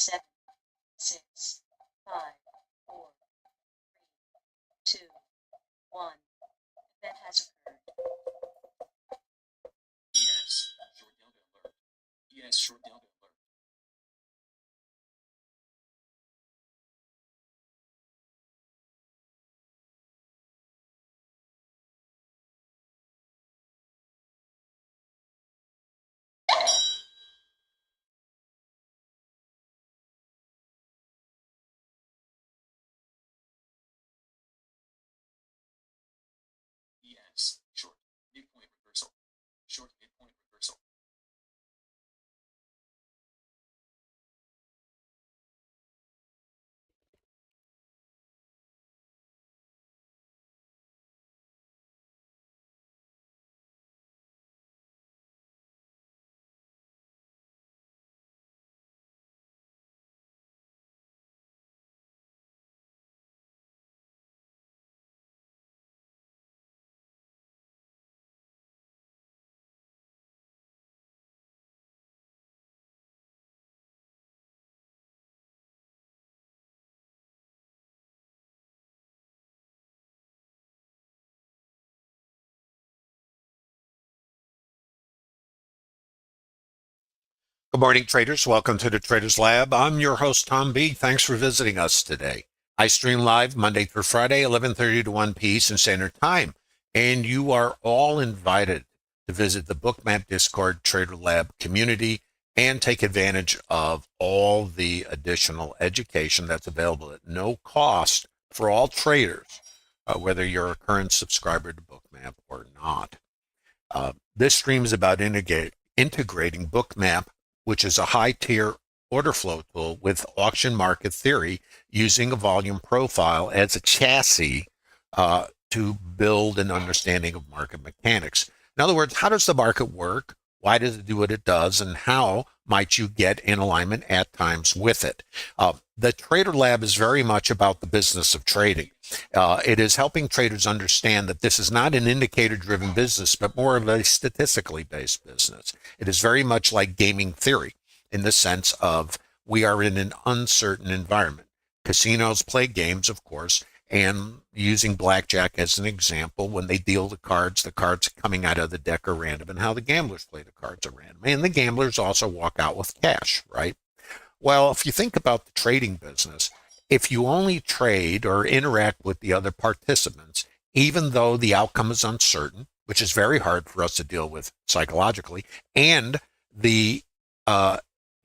7, 6, 5, 4, 3, 2, 1. Event has occurred. Yes, short down to alert. Yes, short down to alert. Yes, short midpoint reversal. Short midpoint reversal. Good morning, traders. Welcome to the Traders Lab. I'm your host, Tom B. Thanks for visiting us today. I stream live Monday through Friday, 11:30 to 1 p.m. Eastern Standard Time, and you are all invited to visit the Bookmap Discord Trader Lab community and take advantage of all the additional education that's available at no cost for all traders, whether you're a current subscriber to Bookmap or not. This stream is about integrating Bookmap, which is a high-tier order flow tool, with auction market theory, using a volume profile as a chassis to build an understanding of market mechanics. In other words, how does the market work? Why does it do what it does? And how might you get in alignment at times with it? The Trader Lab is very much about the business of trading. It is helping traders understand that this is not an indicator-driven business, but more of a statistically based business. It is very much like gaming theory in the sense of we are in an uncertain environment. Casinos play games, of course, and using blackjack as an example, when they deal the cards coming out of the deck are random, and how the gamblers play the cards are random. And the gamblers also walk out with cash, right? Well, if you think about the trading business, if you only trade or interact with the other participants, even though the outcome is uncertain, which is very hard for us to deal with psychologically, and the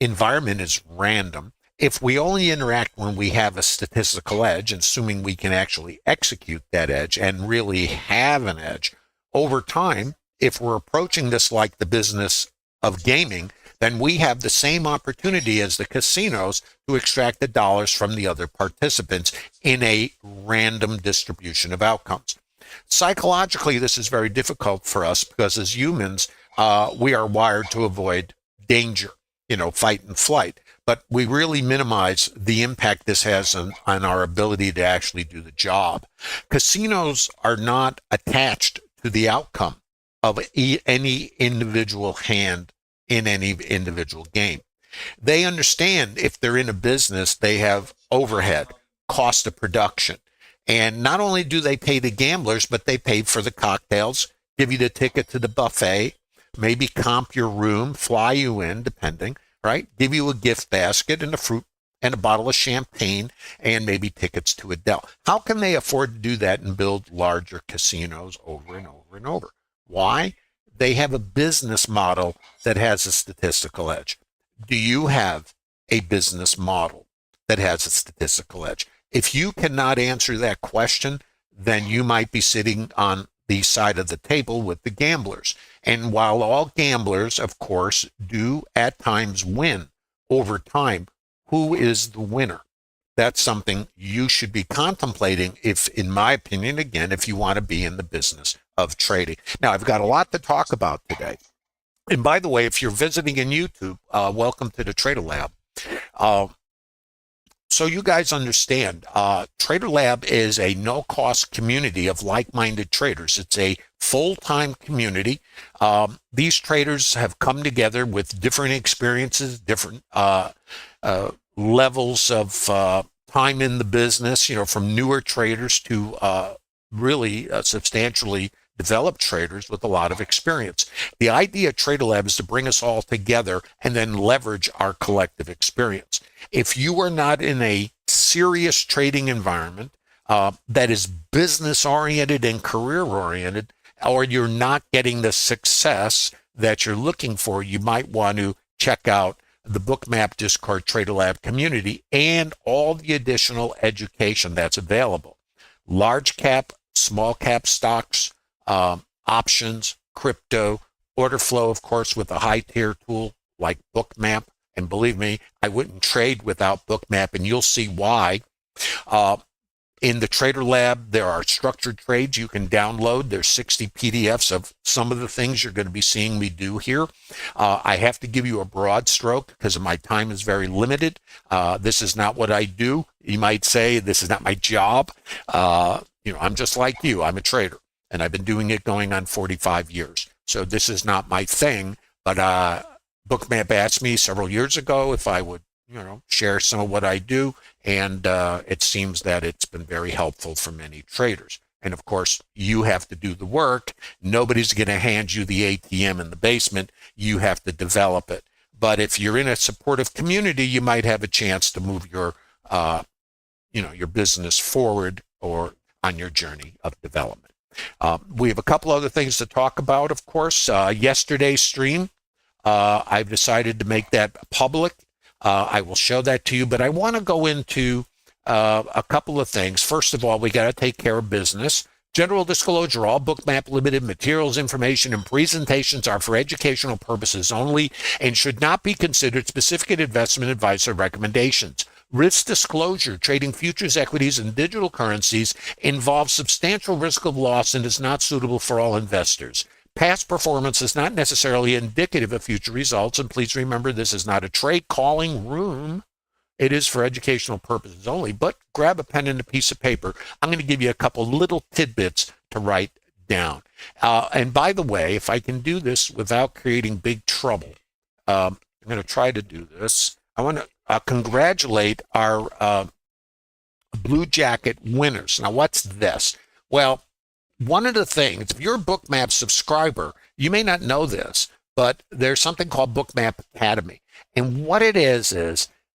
environment is random, if we only interact when we have a statistical edge, assuming we can actually execute that edge and really have an edge, over time, if we're approaching this like the business of gaming, then we have the same opportunity as the casinos to extract the dollars from the other participants in a random distribution of outcomes. Psychologically, this is very difficult for us because as humans, we are wired to avoid danger, fight and flight. But we really minimize the impact this has on our ability to actually do the job. Casinos are not attached to the outcome of any individual hand in any individual game. They understand if they're in a business, they have overhead, cost of production. And not only do they pay the gamblers, but they pay for the cocktails, give you the ticket to the buffet, maybe comp your room, fly you in, depending, right? Give you a gift basket and a fruit and a bottle of champagne and maybe tickets to Adele. How can they afford to do that and build larger casinos over and over and over? Why? They have a business model that has a statistical edge. Do you have a business model that has a statistical edge? If you cannot answer that question, then you might be sitting on the side of the table with the gamblers. And while all gamblers, of course, do at times win over time, who is the winner? That's something you should be contemplating if, in my opinion, again, if you want to be in the business of trading. Now, I've got a lot to talk about today. And by the way, if you're visiting in YouTube, welcome to the Trader Lab. So you guys understand, Trader Lab is a no-cost community of like-minded traders. It's a full-time community. These traders have come together with different experiences, different levels of time in the business, from newer traders to really substantially developed traders with a lot of experience. The idea of Trader Lab is to bring us all together and then leverage our collective experience. If you are not in a serious trading environment that is business oriented and career oriented, or you're not getting the success that you're looking for, you might want to check out the Bookmap Discord Trader Lab community and all the additional education that's available. Large cap, small cap stocks, options, crypto, order flow, of course, with a high tier tool like Bookmap. And believe me, I wouldn't trade without Bookmap, and you'll see why. In the Trader Lab, there are structured trades you can download. There's 60 PDFs of some of the things you're going to be seeing me do here. I have to give you a broad stroke because my time is very limited. This is not what I do. You might say this is not my job. I'm just like you. I'm a trader, and I've been doing it going on 45 years. So this is not my thing. But Bookmap asked me several years ago if I would share some of what I do, and it seems that it's been very helpful for many traders. And of course, you have to do the work. Nobody's going to hand you the ATM in the basement. You have to develop it. But if you're in a supportive community, you might have a chance to move your business forward or on your journey of development. We have a couple other things to talk about, of course. Yesterday's stream, I've decided to make that public. I will show that to you, but I want to go into a couple of things. First of all, we got to take care of business. General disclosure, all Bookmap Ltd. Materials, information, and presentations are for educational purposes only and should not be considered specific investment advice or recommendations. Risk disclosure, trading futures, equities, and digital currencies involves substantial risk of loss and is not suitable for all investors. Past performance is not necessarily indicative of future results, and please remember this is not a trade calling room. It is for educational purposes only, but grab a pen and a piece of paper. I'm going to give you a couple little tidbits to write down. And by the way, if I can do this without creating big trouble, I'm going to try to do this. I want to congratulate our Blue Jacket winners. Now, what's this? Well, one of the things, if you're a Bookmap subscriber, you may not know this, but there's something called Bookmap Academy. And what it is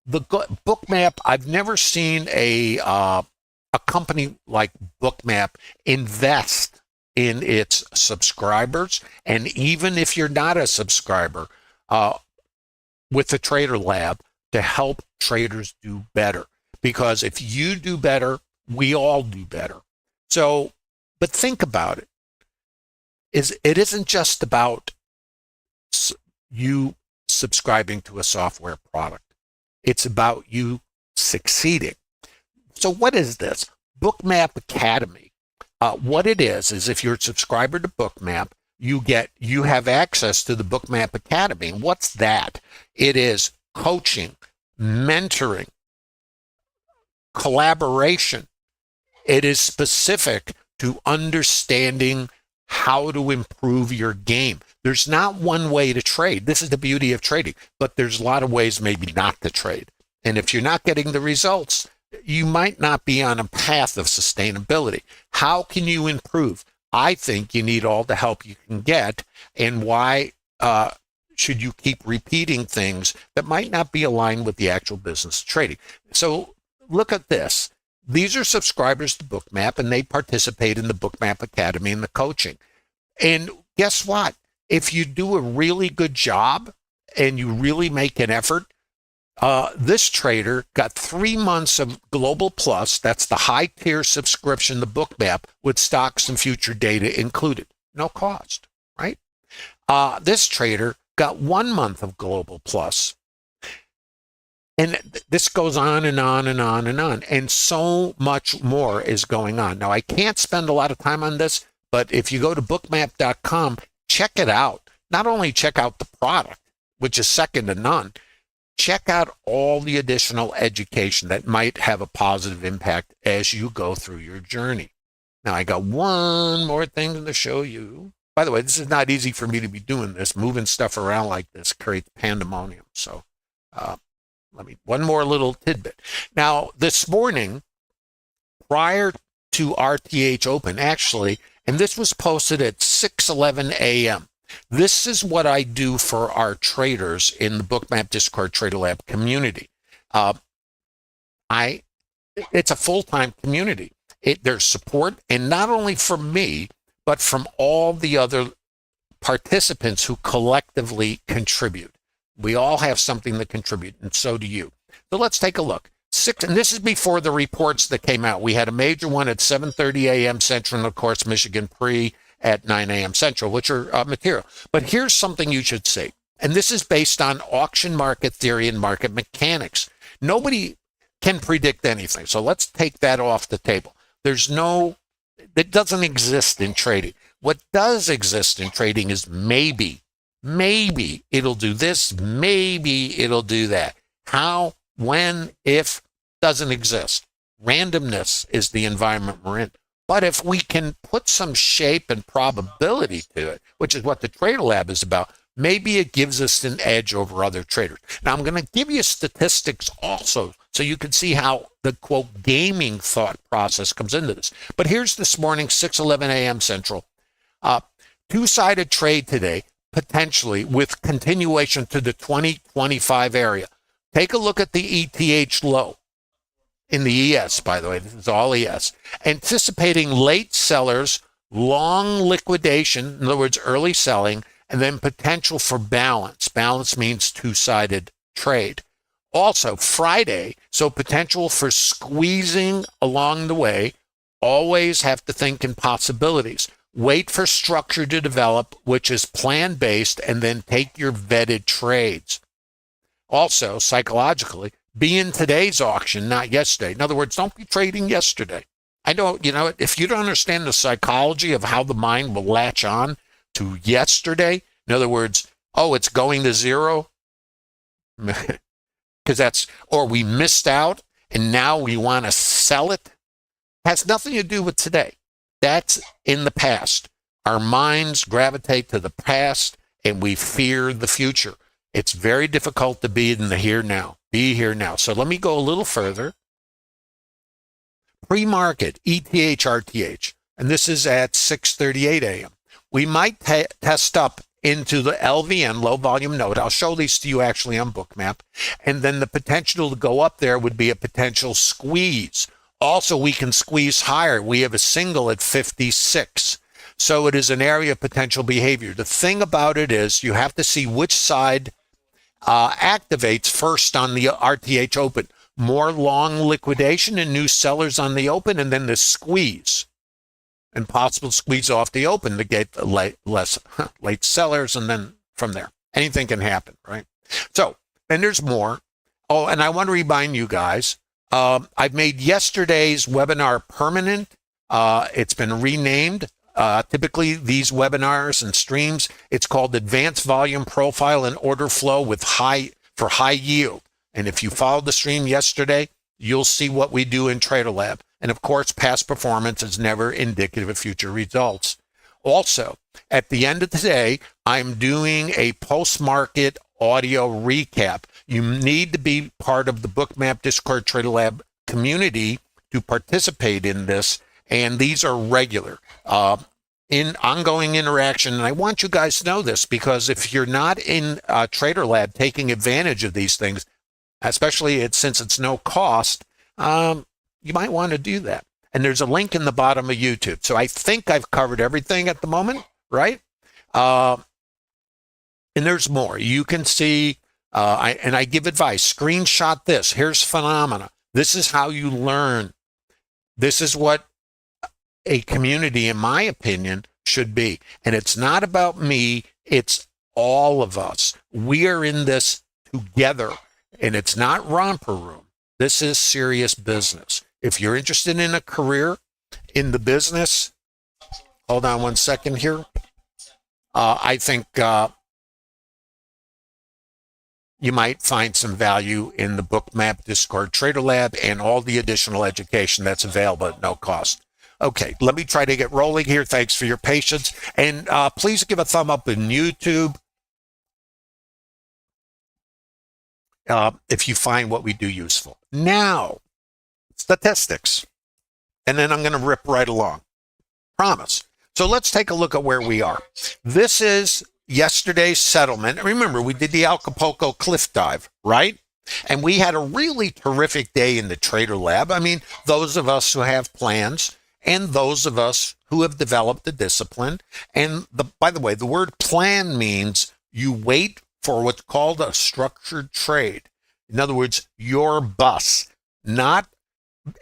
the Bookmap, I've never seen a company like Bookmap invest in its subscribers. And even if you're not a subscriber, with the Trader Lab to help traders do better. Because if you do better, we all do better. So, but think about it. It isn't just about you subscribing to a software product. It's about you succeeding. So what is this? Bookmap Academy. What it is if you're a subscriber to Bookmap, you have access to the Bookmap Academy. And what's that? It is coaching, mentoring, collaboration. It is specific to understanding how to improve your game. There's not one way to trade. This is the beauty of trading, but there's a lot of ways maybe not to trade. And if you're not getting the results, you might not be on a path of sustainability. How can you improve? I think you need all the help you can get. And why should you keep repeating things that might not be aligned with the actual business of trading? So look at this. These are subscribers to Bookmap, and they participate in the Bookmap Academy and the coaching. And guess what? If you do a really good job and you really make an effort, this trader got 3 months of Global Plus. That's the high-tier subscription to Bookmap with stocks and future data included. No cost, right? This trader got 1 month of Global Plus. And this goes on and on and on and on. And so much more is going on. Now, I can't spend a lot of time on this, but if you go to bookmap.com, check it out. Not only check out the product, which is second to none, check out all the additional education that might have a positive impact as you go through your journey. Now, I got one more thing to show you. By the way, this is not easy for me to be doing this. Moving stuff around like this creates pandemonium. So one more little tidbit. Now, this morning, prior to RTH open, actually, and this was posted at 6:11 a.m. This is what I do for our traders in the Bookmap Discord Trader Lab community. It's a full-time community. There's support, and not only from me, but from all the other participants who collectively contribute. We all have something to contribute, and so do you. So let's take a look. And this is before the reports that came out. We had a major one at 7:30 a.m. Central, and of course, Michigan Pre at 9 a.m. Central, which are material. But here's something you should see. And this is based on auction market theory and market mechanics. Nobody can predict anything. So let's take that off the table. That doesn't exist in trading. What does exist in trading is maybe it'll do this, maybe it'll do that. How, when, if, doesn't exist. Randomness is the environment we're in. But if we can put some shape and probability to it, which is what the Trader Lab is about, maybe it gives us an edge over other traders. Now, I'm going to give you statistics also so you can see how the, quote, gaming thought process comes into this. But here's this morning, 6:11 a.m. Central. Two-sided trade today, potentially, with continuation to the 2025 area. Take a look at the ETH low. In the ES, by the way, this is all ES. Anticipating late sellers, long liquidation, in other words, early selling, and then potential for balance. Balance means two-sided trade. Also, Friday, so potential for squeezing along the way. Always have to think in possibilities. Wait for structure to develop, which is plan-based, and then take your vetted trades. Also, psychologically, be in today's auction, not yesterday. In other words, don't be trading yesterday. I know, if you don't understand the psychology of how the mind will latch on to yesterday, in other words, it's going to zero, or we missed out and now we want to sell it, has nothing to do with today. That's in the past. Our minds gravitate to the past and we fear the future. It's very difficult to be in the here now. Be here now. So let me go a little further. Pre-market, ETH, RTH, and this is at 6:38 a.m. We might test up into the LVN, low volume node. I'll show these to you actually on Bookmap. And then the potential to go up there would be a potential squeeze. Also, we can squeeze higher. We have a single at 56. So it is an area of potential behavior. The thing about it is you have to see which side activates first on the RTH open. More long liquidation and new sellers on the open, and then the squeeze. And possible squeeze off the open to get less late sellers, and then from there. Anything can happen, right? So, and there's more. Oh, and I want to remind you guys, I've made yesterday's webinar permanent. It's been renamed. Typically, these webinars and streams, it's called Advanced Volume Profile and Order Flow with high yield. And if you followed the stream yesterday, you'll see what we do in Trader Lab. And of course, past performance is never indicative of future results. Also, at the end of the day, I'm doing a post-market audio recap. You need to be part of the Bookmap Discord Trader Lab community to participate in this. And these are regular, in ongoing interaction. And I want you guys to know this, because if you're not in Trader Lab taking advantage of these things, especially since it's no cost, you might want to do that. And there's a link in the bottom of YouTube. So I think I've covered everything at the moment, right? And there's more. You can see, I give advice. Screenshot this. Here's phenomena. This is how you learn. This is what a community, in my opinion, should be. And it's not about me. It's all of us. We are in this together. And it's not romper room. This is serious business. If you're interested in a career in the business, hold on one second here. I think you might find some value in the Bookmap Discord Trader Lab and all the additional education that's available at no cost. Okay, let me try to get rolling here. Thanks for your patience. And please give a thumb up in YouTube. if you find what we do useful. Now, statistics. And then I'm going to rip right along. Promise. So let's take a look at where we are. This is yesterday's settlement. Remember, we did the Acapulco cliff dive, right? And we had a really terrific day in the Trader Lab. I mean, those of us who have plans and those of us who have developed the discipline. And by the way, the word plan means you wait for what's called a structured trade. In other words, your bus, not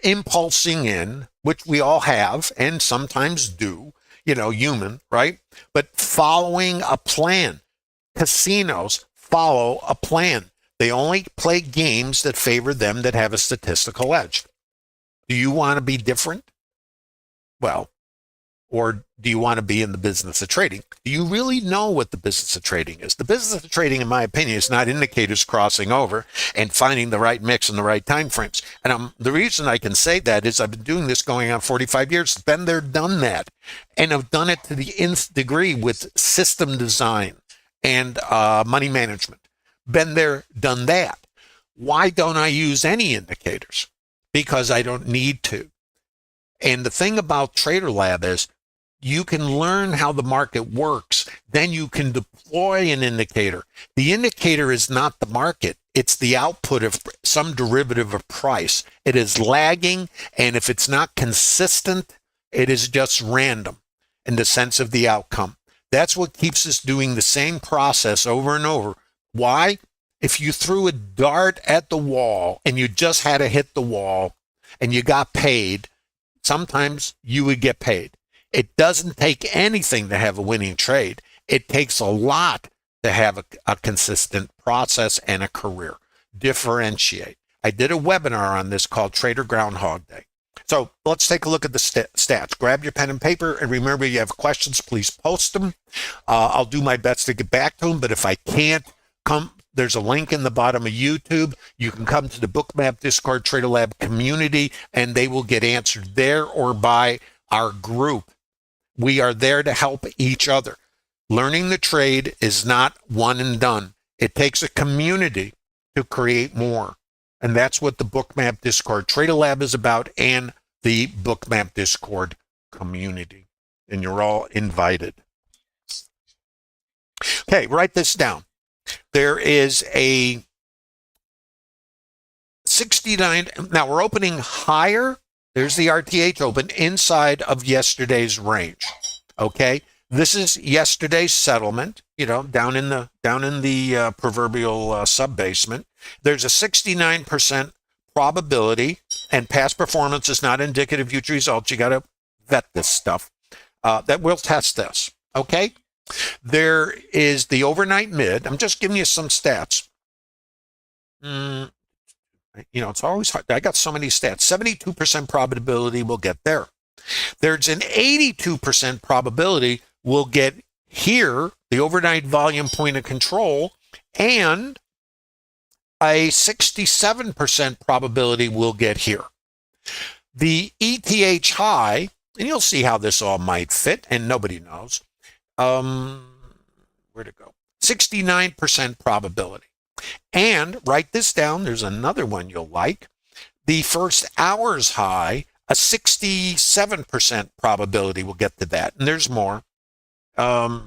impulsing in, which we all have and sometimes do, human, right? But following a plan. Casinos follow a plan. They only play games that favor them that have a statistical edge. Do you want to be different? Well, or do you want to be in the business of trading? Do you really know what the business of trading is? The business of trading, in my opinion, is not indicators crossing over and finding the right mix in the right time frames. And the reason I can say that is I've been doing this going on 45 years, been there, done that. And I've done it to the nth degree with system design and money management. Been there, done that. Why don't I use any indicators? Because I don't need to. And the thing about Trader Lab is you can learn how the market works. Then you can deploy an indicator. The indicator is not the market. It's the output of some derivative of price. It is lagging, and if it's not consistent, it is just random in the sense of the outcome. That's what keeps us doing the same process over and over. Why? If you threw a dart at the wall and you just had to hit the wall and you got paid, sometimes you would get paid. It doesn't take anything to have a winning trade. It takes a lot to have a consistent process and a career. Differentiate. I did a webinar on this called Trader Groundhog Day. So let's take a look at the stats. Grab your pen and paper, and remember, you have questions, please post them. I'll do my best to get back to them, but if I can't, there's a link in the bottom of YouTube. You can come to the Bookmap Discord Trader Lab community, and they will get answered there or by our group. We are there to help each other. Learning the trade is not one and done. It takes a community to create more. And that's what the Bookmap Discord Trader Lab is about, and the Bookmap Discord community. And you're all invited. Okay, write this down. There is a 69. Now we're opening higher. There's the RTH open inside of yesterday's range. Okay, this is yesterday's settlement. Down in the proverbial sub-basement. There's a 69% probability, and past performance is not indicative of future results. You got to vet this stuff. That will test this. Okay. There is the overnight mid. I'm just giving you some stats. It's always hard. I got so many stats. 72% probability we'll get there. There's an 82% probability we'll get here, the overnight volume point of control, and a 67% probability we'll get here. The ETH high, and you'll see how this all might fit, and nobody knows. Where'd it go? 69% probability. And write this down. There's another one you'll like. The first hour's high, a 67% probability we'll get to that. And there's more. But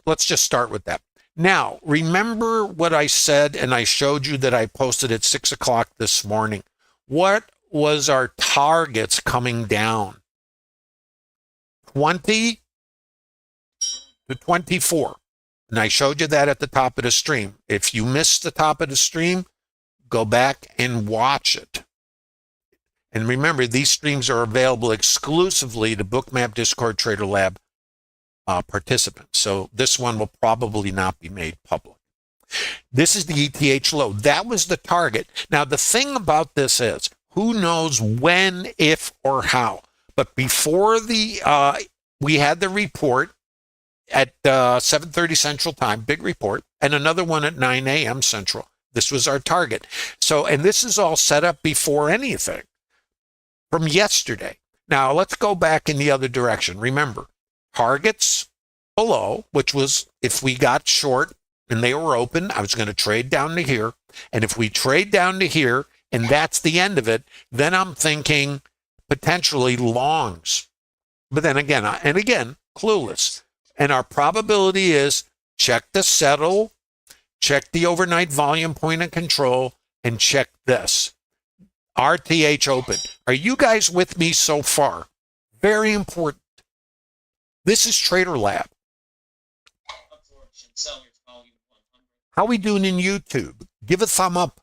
let's just start with that. Now, remember what I said, and I showed you that I posted at 6 o'clock this morning. What was our targets coming down? 20 to 24. And I showed you that at the top of the stream. If you missed the top of the stream, go back and watch it. And remember, these streams are available exclusively to Bookmap Discord Trader Lab participants. So this one will probably not be made public. This is the ETH low. That was the target. Now, the thing about this is, who knows when, if, or how. But before we had the report at 7:30 Central Time, big report, and another one at 9 a.m. Central. This was our target. So, and this is all set up before anything from yesterday. Now, let's go back in the other direction. Remember, targets below, which was if we got short and they were open, I was going to trade down to here. And if we trade down to here and that's the end of it, then I'm thinking potentially longs. But then again, clueless. And our probability is check the settle, check the overnight volume point of control, and check this. RTH open. Are you guys with me so far? Very important. This is Trader Lab. Absorption, sellers volume 100. How we doing in YouTube? Give a thumb up.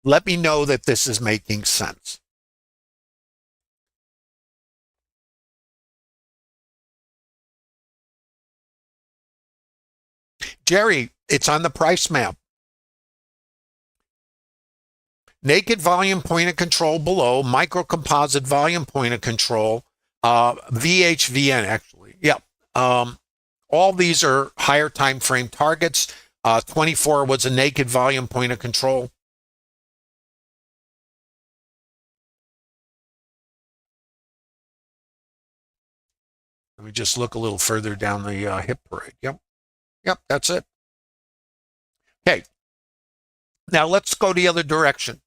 Let me know that this is making sense. Jerry, it's on the price map. Naked volume point of control below, micro composite volume point of control, VHVN actually. Yep. All these are higher time frame targets. 24 was a naked volume point of control. Let me just look a little further down the hip parade. Yep, that's it. Okay. Now let's go the other direction.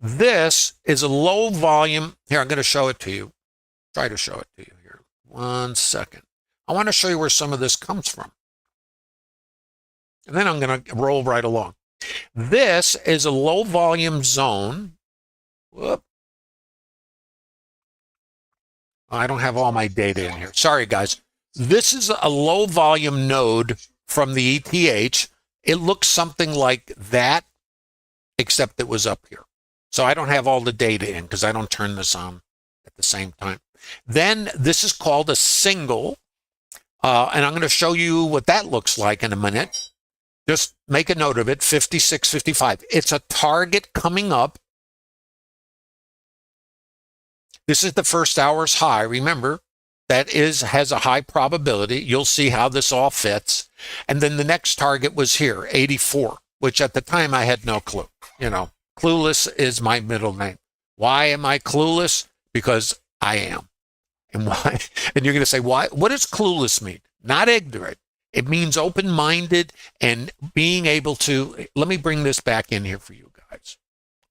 This is a low volume. Here, I'm going to show it to you. Try to show it to you here. 1 second. I want to show you where some of this comes from. And then I'm going to roll right along. This is a low volume zone. Whoop. I don't have all my data in here. Sorry, guys. This is a low volume node from the ETH. It looks something like that, except it was up here. So I don't have all the data in because I don't turn this on at the same time. Then this is called a single. And I'm going to show you what that looks like in a minute. Just make a note of it, 56, 55. It's a target coming up. This is the first hour's high. Remember, that has a high probability. You'll see how this all fits. And then the next target was here, 84, which at the time I had no clue. You know, clueless is my middle name. Why am I clueless? Because I am. And why? And you're going to say, why? What does clueless mean? Not ignorant. It means open-minded and being able to. Let me bring this back in here for you guys.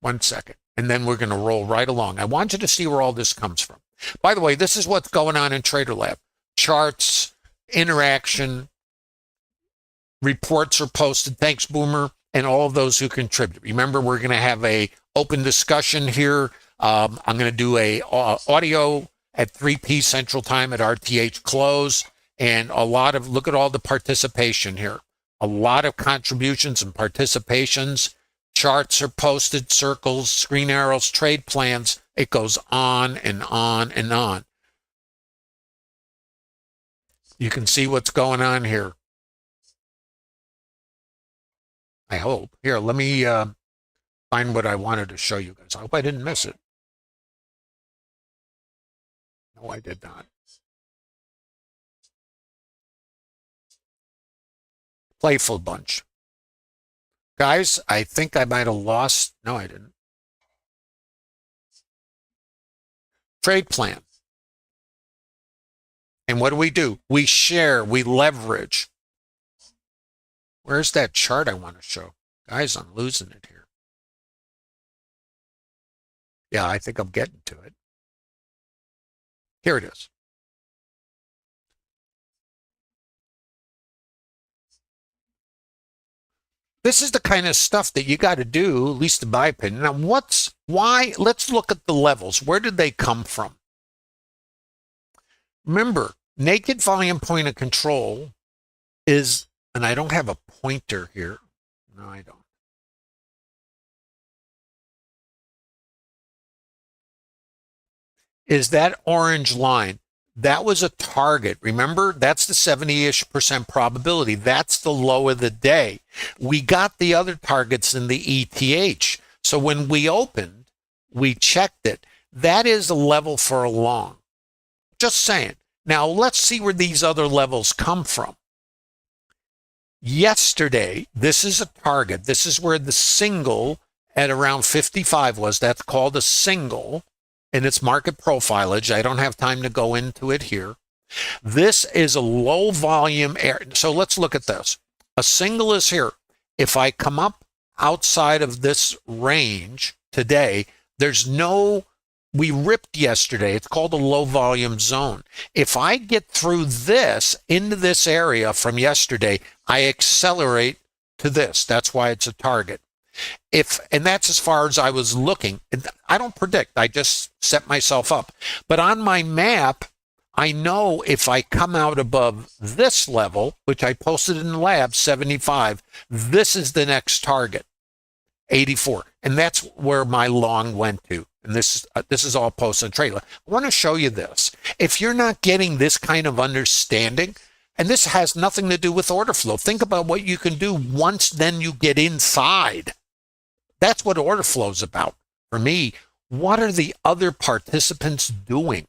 1 second. And then we're going to roll right along. I want you to see where all this comes from. By the way, this is what's going on in Trader Lab. Charts, interaction, reports are posted. Thanks, Boomer, and all of those who contribute. Remember, we're going to have a open discussion here. I'm going to do a audio at 3 Central Time at RTH close. And a lot of, look at all the participation here. A lot of contributions and participations. Charts are posted, circles, screen arrows, trade plans. It goes on and on and on. You can see what's going on here. I hope. Here, let me find what I wanted to show you guys. I hope I didn't miss it. No, I did not. Playful bunch. Guys, I think I might have lost. No, I didn't. Trade plan. And what do? We share, we leverage. Where's that chart I want to show? Guys, I'm losing it here. Yeah, I think I'm getting to it. Here it is. This is the kind of stuff that you got to do, at least in my opinion. Now, why? Let's look at the levels. Where did they come from? Remember, naked volume point of control is, and I don't have a pointer here. No, I don't. Is that orange line. That was a target. Remember, that's the 70-ish% probability. That's the low of the day. We got the other targets in the ETH. So when we opened, we checked it. That is a level for a long. Just saying. Now, let's see where these other levels come from. Yesterday, this is a target. This is where the single at around 55 was. That's called a single. In its market profilage. I don't have time to go into it here. This is a low volume area. So let's look at this. A single is here. If I come up outside of this range today, we ripped yesterday. It's called a low volume zone. If I get through this into this area from yesterday, I accelerate to this. That's why it's a target. And that's as far as I was looking. I don't predict. I just set myself up. But on my map, I know if I come out above this level, which I posted in the lab, 75, this is the next target, 84. And that's where my long went to. And this is all posted in trailer. I want to show you this. If you're not getting this kind of understanding, and this has nothing to do with order flow, think about what you can do once then you get inside. That's what order flow is about. For me, what are the other participants doing?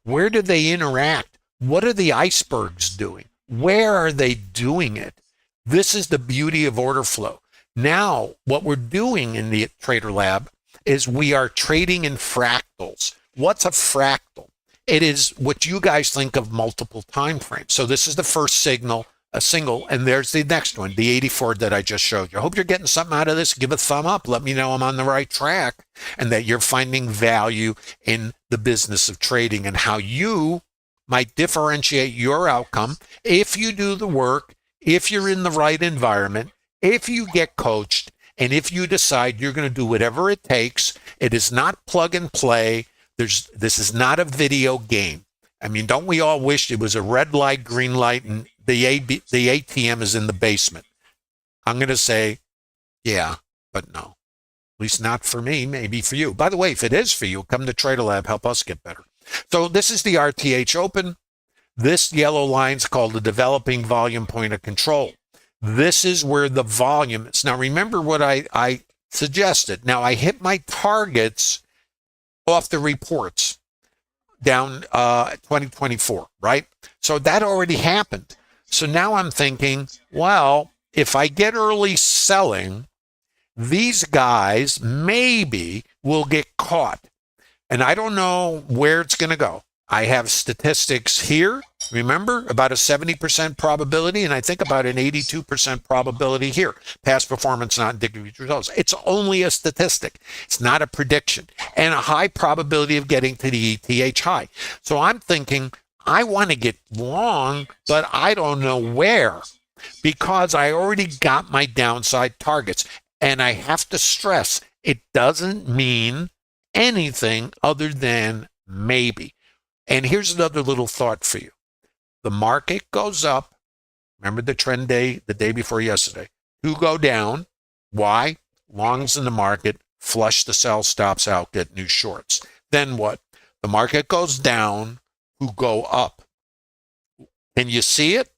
Where do they interact? What are the icebergs doing? Where are they doing it? This is the beauty of order flow. Now, what we're doing in the Trader Lab is we are trading in fractals. What's a fractal? It is what you guys think of multiple time frames. So this is the first signal, a single, and there's the next one, the 84 that I just showed you. I hope you're getting something out of this. Give a thumb up. Let me know I'm on the right track and that you're finding value in the business of trading and how you might differentiate your outcome if you do the work, if you're in the right environment, if you get coached, and if you decide you're going to do whatever it takes. It is not plug and play. This is not a video game. I mean, don't we all wish it was a red light, green light, and the ATM is in the basement? I'm going to say, yeah, but no. At least not for me, maybe for you. By the way, if it is for you, come to Trader Lab, help us get better. So this is the RTH Open. This yellow line is called the developing volume point of control. This is where the volume is. Now, remember what I suggested. Now, I hit my targets off the reports down 2024, right? So that already happened. So now I'm thinking, well, if I get early selling, these guys maybe will get caught. And I don't know where it's going to go. I have statistics here, remember, about a 70% probability, and I think about an 82% probability here. Past performance, not indicative results. It's only a statistic. It's not a prediction. And a high probability of getting to the ETH high. So I'm thinking, I want to get long, but I don't know where, because I already got my downside targets. And I have to stress, it doesn't mean anything other than maybe. And here's another little thought for you. The market goes up. Remember the trend day, the day before yesterday. Who go down? Why? Longs in the market, flush the sell stops out, get new shorts. Then what? The market goes down. Who go up? Can you see it?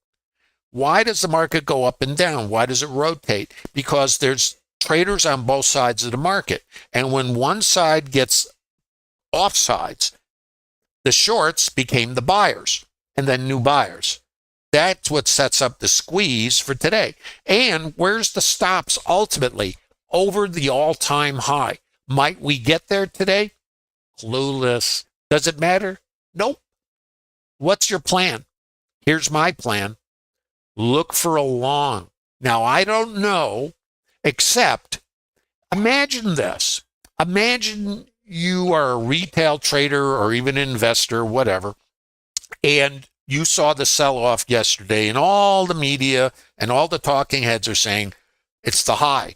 Why does the market go up and down? Why does it rotate? Because there's traders on both sides of the market. And when one side gets offsides, the shorts became the buyers and then new buyers. That's what sets up the squeeze for today. And where's the stops ultimately? Over the all-time high. Might we get there today? Clueless. Does it matter? Nope. What's your plan? Here's my plan. Look for a long. Now, I don't know, except imagine this. Imagine you are a retail trader or even an investor, whatever, and you saw the sell-off yesterday and all the media and all the talking heads are saying, it's the high.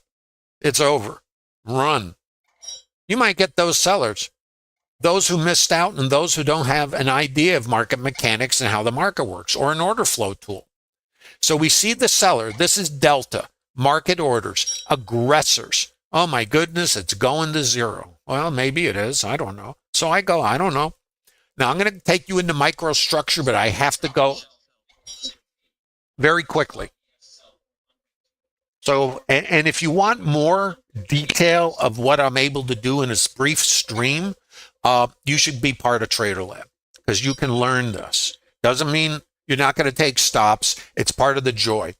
It's over. Run. You might get those sellers, those who missed out and those who don't have an idea of market mechanics and how the market works or an order flow tool. So we see the seller. This is delta, market orders, aggressors. Oh my goodness, it's going to zero. Well, maybe it is. I don't know. So I go, I don't know. Now I'm going to take you into microstructure, but I have to go very quickly. So, and if you want more detail of what I'm able to do in this brief stream, you should be part of Trader Lab because you can learn this. Doesn't mean you're not going to take stops. It's part of the joy.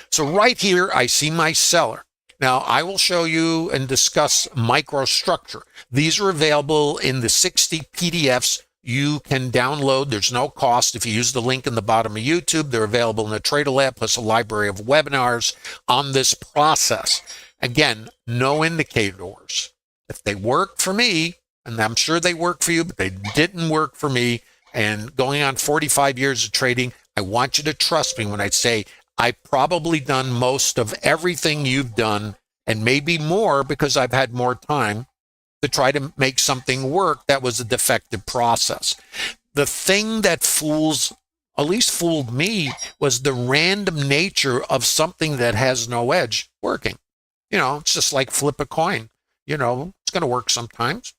So right here, I see my seller. Now, I will show you and discuss microstructure. These are available in the 60 PDFs you can download. There's no cost. If you use the link in the bottom of YouTube, they're available in the Trader Lab, plus a library of webinars on this process. Again, no indicators. If they work for me, and I'm sure they work for you, but they didn't work for me, and going on 45 years of trading, I want you to trust me when I say I've probably done most of everything you've done, and maybe more because I've had more time to try to make something work that was a defective process. The thing that at least fooled me, was the random nature of something that has no edge working. It's just like flip a coin. It's going to work sometimes,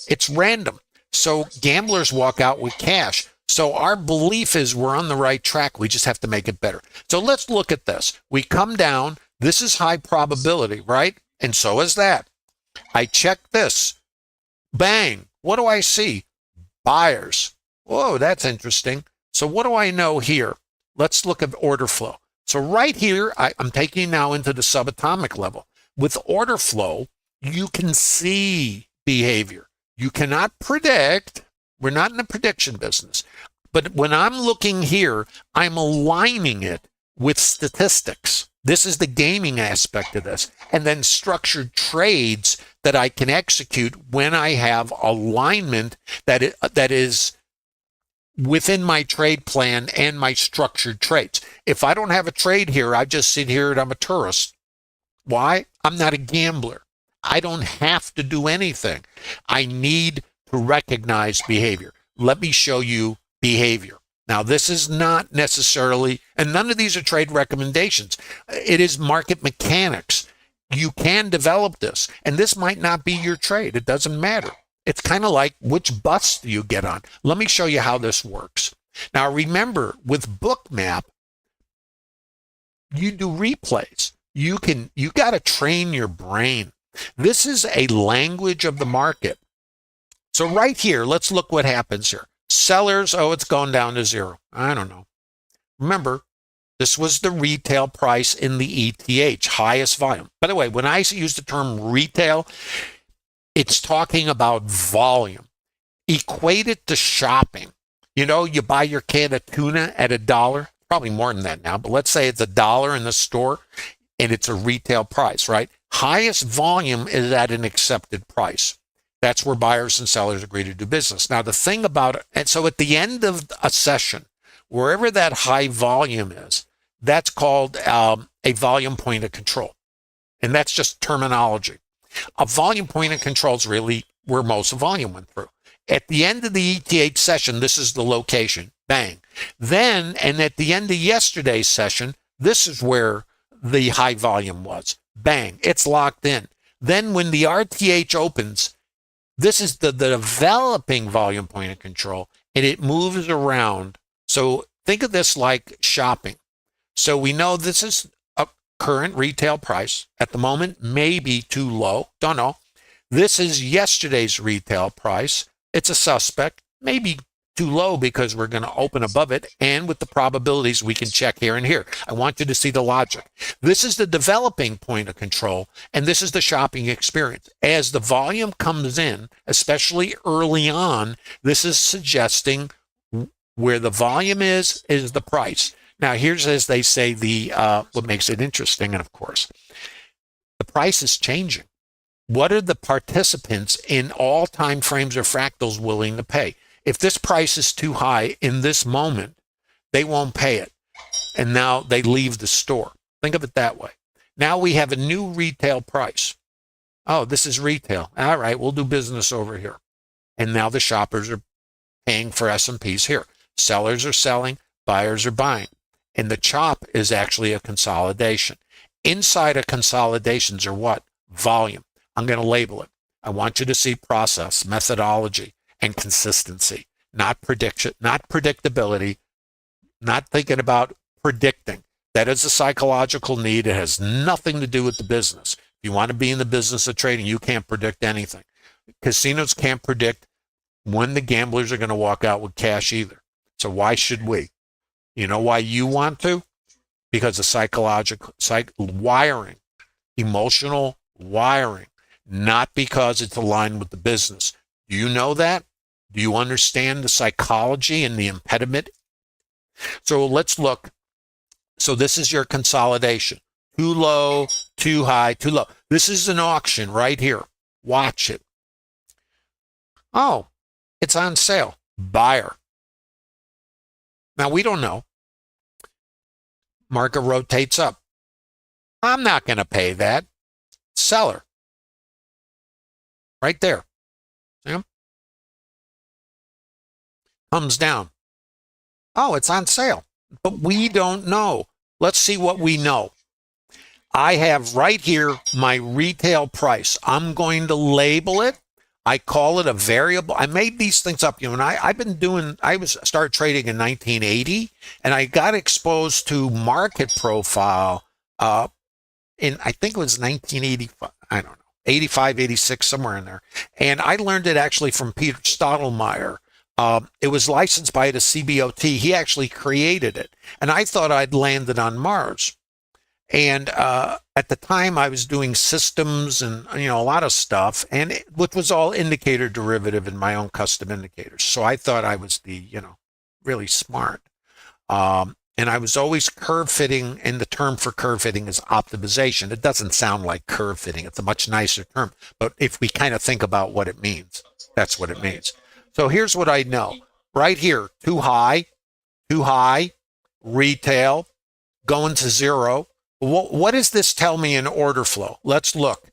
it's random. So gamblers walk out with cash. So our belief is we're on the right track. We just have to make it better. So let's look at this. We come down. This is high probability, right? And so is that. I check this. Bang. What do I see? Buyers. Whoa, that's interesting. So what do I know here? Let's look at order flow. So right here, I'm taking now into the subatomic level. With order flow, you can see behavior. You cannot predict. We're not in the prediction business. But when I'm looking here, I'm aligning it with statistics. This is the gaming aspect of this. And then structured trades that I can execute when I have alignment that is within my trade plan and my structured trades. If I don't have a trade here, I just sit here and I'm a tourist. Why? I'm not a gambler. I don't have to do anything. I need to recognize behavior. Let me show you behavior. Now, this is not necessarily, and none of these are trade recommendations. It is market mechanics. You can develop this, and this might not be your trade. It doesn't matter. It's kind of like which bus do you get on. Let me show you how this works. Now, remember, with Bookmap, you do replays. You got to train your brain. This is a language of the market. So right here, let's look what happens here. Sellers, it's going down to zero. I don't know. Remember, this was the retail price in the ETH, highest volume. By the way, when I use the term retail, it's talking about volume. Equate it to shopping. You buy your can of tuna at $1, probably more than that now, but let's say it's $1 in the store and it's a retail price, right? Highest volume is at an accepted price. That's where buyers and sellers agree to do business. Now, the thing about it, and so at the end of a session, wherever that high volume is, that's called a volume point of control. And that's just terminology. A volume point of control is really where most volume went through. At the end of the ETH session, this is the location. Bang. Then, and at the end of yesterday's session, this is where the high volume was. Bang. It's locked in. Then when the RTH opens, this is the developing volume point of control, and it moves around. So think of this like shopping. So we know this is a current retail price. At the moment, maybe too low. Don't know. This is yesterday's retail price. It's a suspect, maybe too low because we're going to open above it. And with the probabilities, we can check here and here. I want you to see the logic. This is the developing point of control, and this is the shopping experience. As the volume comes in, especially early on, this is suggesting where the volume is the price. Now, here's, as they say, what makes it interesting, and of course, the price is changing. What are the participants in all time frames or fractals willing to pay? If this price is too high in this moment, they won't pay it. And now they leave the store. Think of it that way. Now we have a new retail price. Oh, this is retail. All right, we'll do business over here. And now the shoppers are paying for S&Ps here. Sellers are selling, buyers are buying. And the chop is actually a consolidation. Inside of consolidations are what? Volume. I'm going to label it. I want you to see process, methodology, and consistency, not prediction, not predictability, not thinking about predicting. That is a psychological need. It has nothing to do with the business. If you want to be in the business of trading, you can't predict anything. Casinos can't predict when the gamblers are going to walk out with cash either. So why should we? You know why you want to? Because of psychological wiring, emotional wiring, not because it's aligned with the business. Do you know that? Do you understand the psychology and the impediment? So let's look. So this is your consolidation. Too low, too high, too low. This is an auction right here. Watch it. Oh, it's on sale. Buyer. Now, we don't know. Market rotates up. I'm not going to pay that. Seller. Right there. Yeah. Comes down. Oh, it's on sale. But we don't know. Let's see what we know. I have right here my retail price. I'm going to label it. I call it a variable. I made these things up, and I started trading in 1980, and I got exposed to market profile in, I think it was 1985. I don't know, 85, 86, somewhere in there. And I learned it actually from Peter Stottlemyre. It was licensed by the CBOT. He actually created it. And I thought I'd landed on Mars. And at the time, I was doing systems and a lot of stuff, and which was all indicator derivative in my own custom indicators. So I thought I was the really smart. And I was always curve fitting, and the term for curve fitting is optimization. It doesn't sound like curve fitting. It's a much nicer term. But if we kind of think about what it means, that's what it means. So here's what I know. Right here, too high, retail, going to zero. What does this tell me in order flow? Let's look.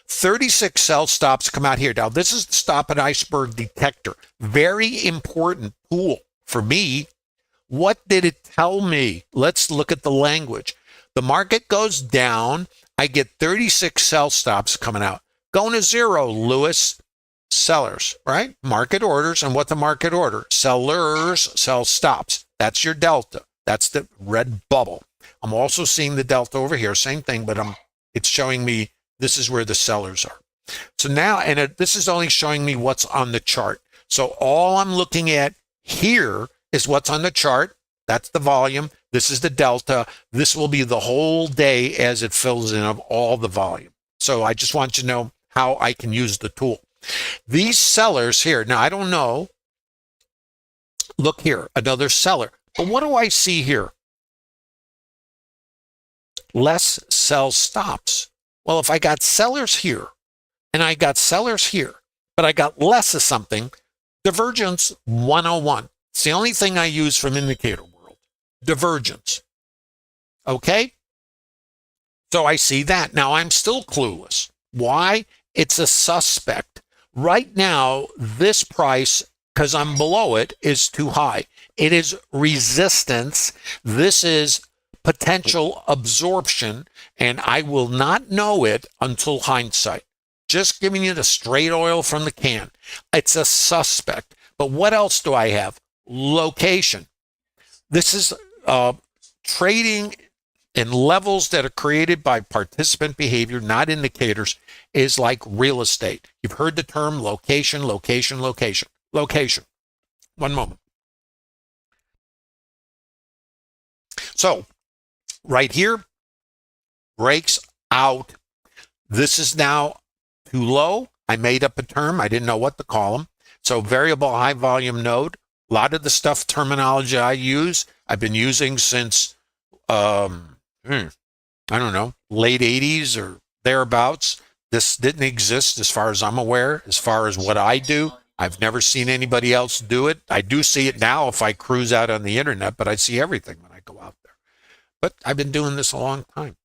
36 sell stops come out here. Now, this is the stop and iceberg detector. Very important tool for me. What did it tell me? Let's look at the language. The market goes down. I get 36 sell stops coming out. Going to zero, Lewis. Sellers, right? Market orders. And what's a market order? Sellers sell stops. That's your delta. That's the red bubble. I'm also seeing the delta over here. Same thing, but it's showing me this is where the sellers are. So now, this is only showing me what's on the chart. So all I'm looking at here is what's on the chart. That's the volume. This is the delta. This will be the whole day as it fills in of all the volume. So I just want you to know how I can use the tool. These sellers here, now I don't know. Look here, another seller. But what do I see here? Less sell stops. Well, if I got sellers here and I got sellers here, but I got less of something, divergence 101. It's the only thing I use from indicator world. Divergence. Okay? So I see that. Now I'm still clueless. Why? It's a suspect. Right now, this price, because I'm below it, is too high. It is resistance. This is potential absorption, and I will not know it until hindsight. Just giving you the straight oil from the can. It's a suspect. But what else do I have? Location. This is trading in levels that are created by participant behavior, not indicators, is like real estate. You've heard the term location, location, location, location. One moment. So right here, breaks out. This is now too low. I made up a term. I didn't know what to call them. So variable high volume node. A lot of the stuff, terminology I use, I've been using since, I don't know, late 80s or thereabouts. This didn't exist as far as I'm aware, as far as what I do. I've never seen anybody else do it. I do see it now if I cruise out on the internet, but I see everything when I go out there. But I've been doing this a long time.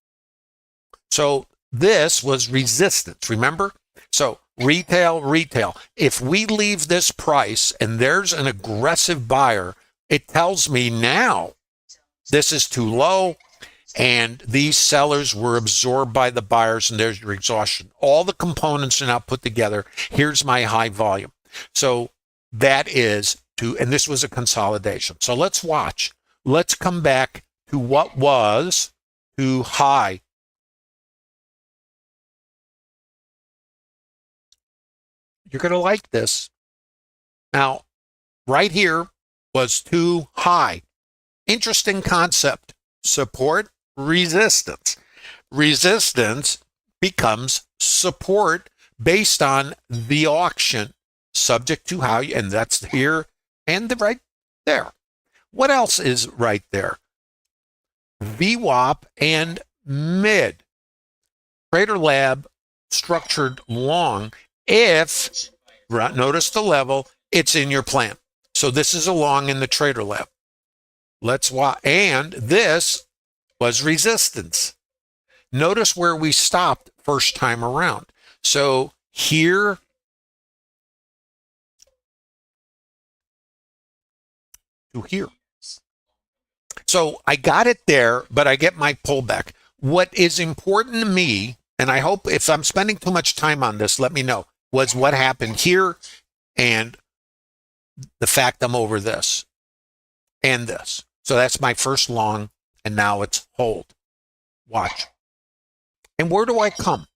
So this was resistance, remember? So retail. If we leave this price and there's an aggressive buyer, it tells me now this is too low and these sellers were absorbed by the buyers, and there's your exhaustion. All the components are now put together. Here's my high volume. So that is and this was a consolidation. So let's watch. Let's come back to what was too high. You're going to like this. Now, right here was too high. Interesting concept. Support, resistance. Resistance becomes support based on the auction. subject to how you, and that's here and the right there. What else is right there? VWAP and mid. Trader Lab structured long if, notice the level, it's in your plan. So this is a long in the Trader Lab. Let's watch, and this was resistance. Notice where we stopped first time around. So here to here. So I got it there, but I get my pullback. What is important to me, and I hope if I'm spending too much time on this, let me know, was what happened here and the fact I'm over this and this. So that's my first long, and now it's hold. Watch. And where do I come?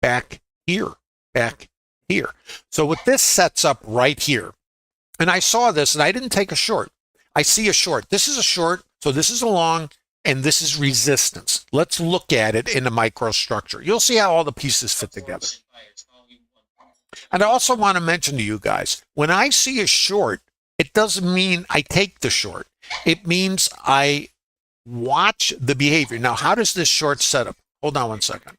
Back here, back here. So what this sets up right here, and I saw this and I didn't take a short. I see a short. This is a short, so this is a long, and this is resistance. Let's look at it in a microstructure. You'll see how all the pieces fit together. And I also want to mention to you guys, when I see a short, it doesn't mean I take the short. It means I watch the behavior. Now, how does this short set up? Hold on one second.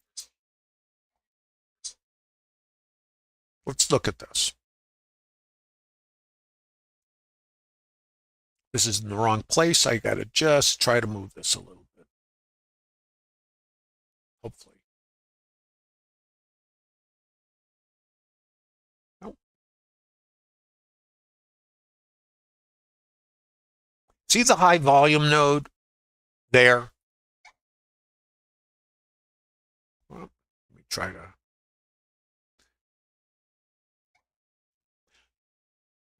Let's look at this. This is in the wrong place. I got to just try to move this a little bit. Hopefully. Nope. See the high volume node there? Well, let me try to.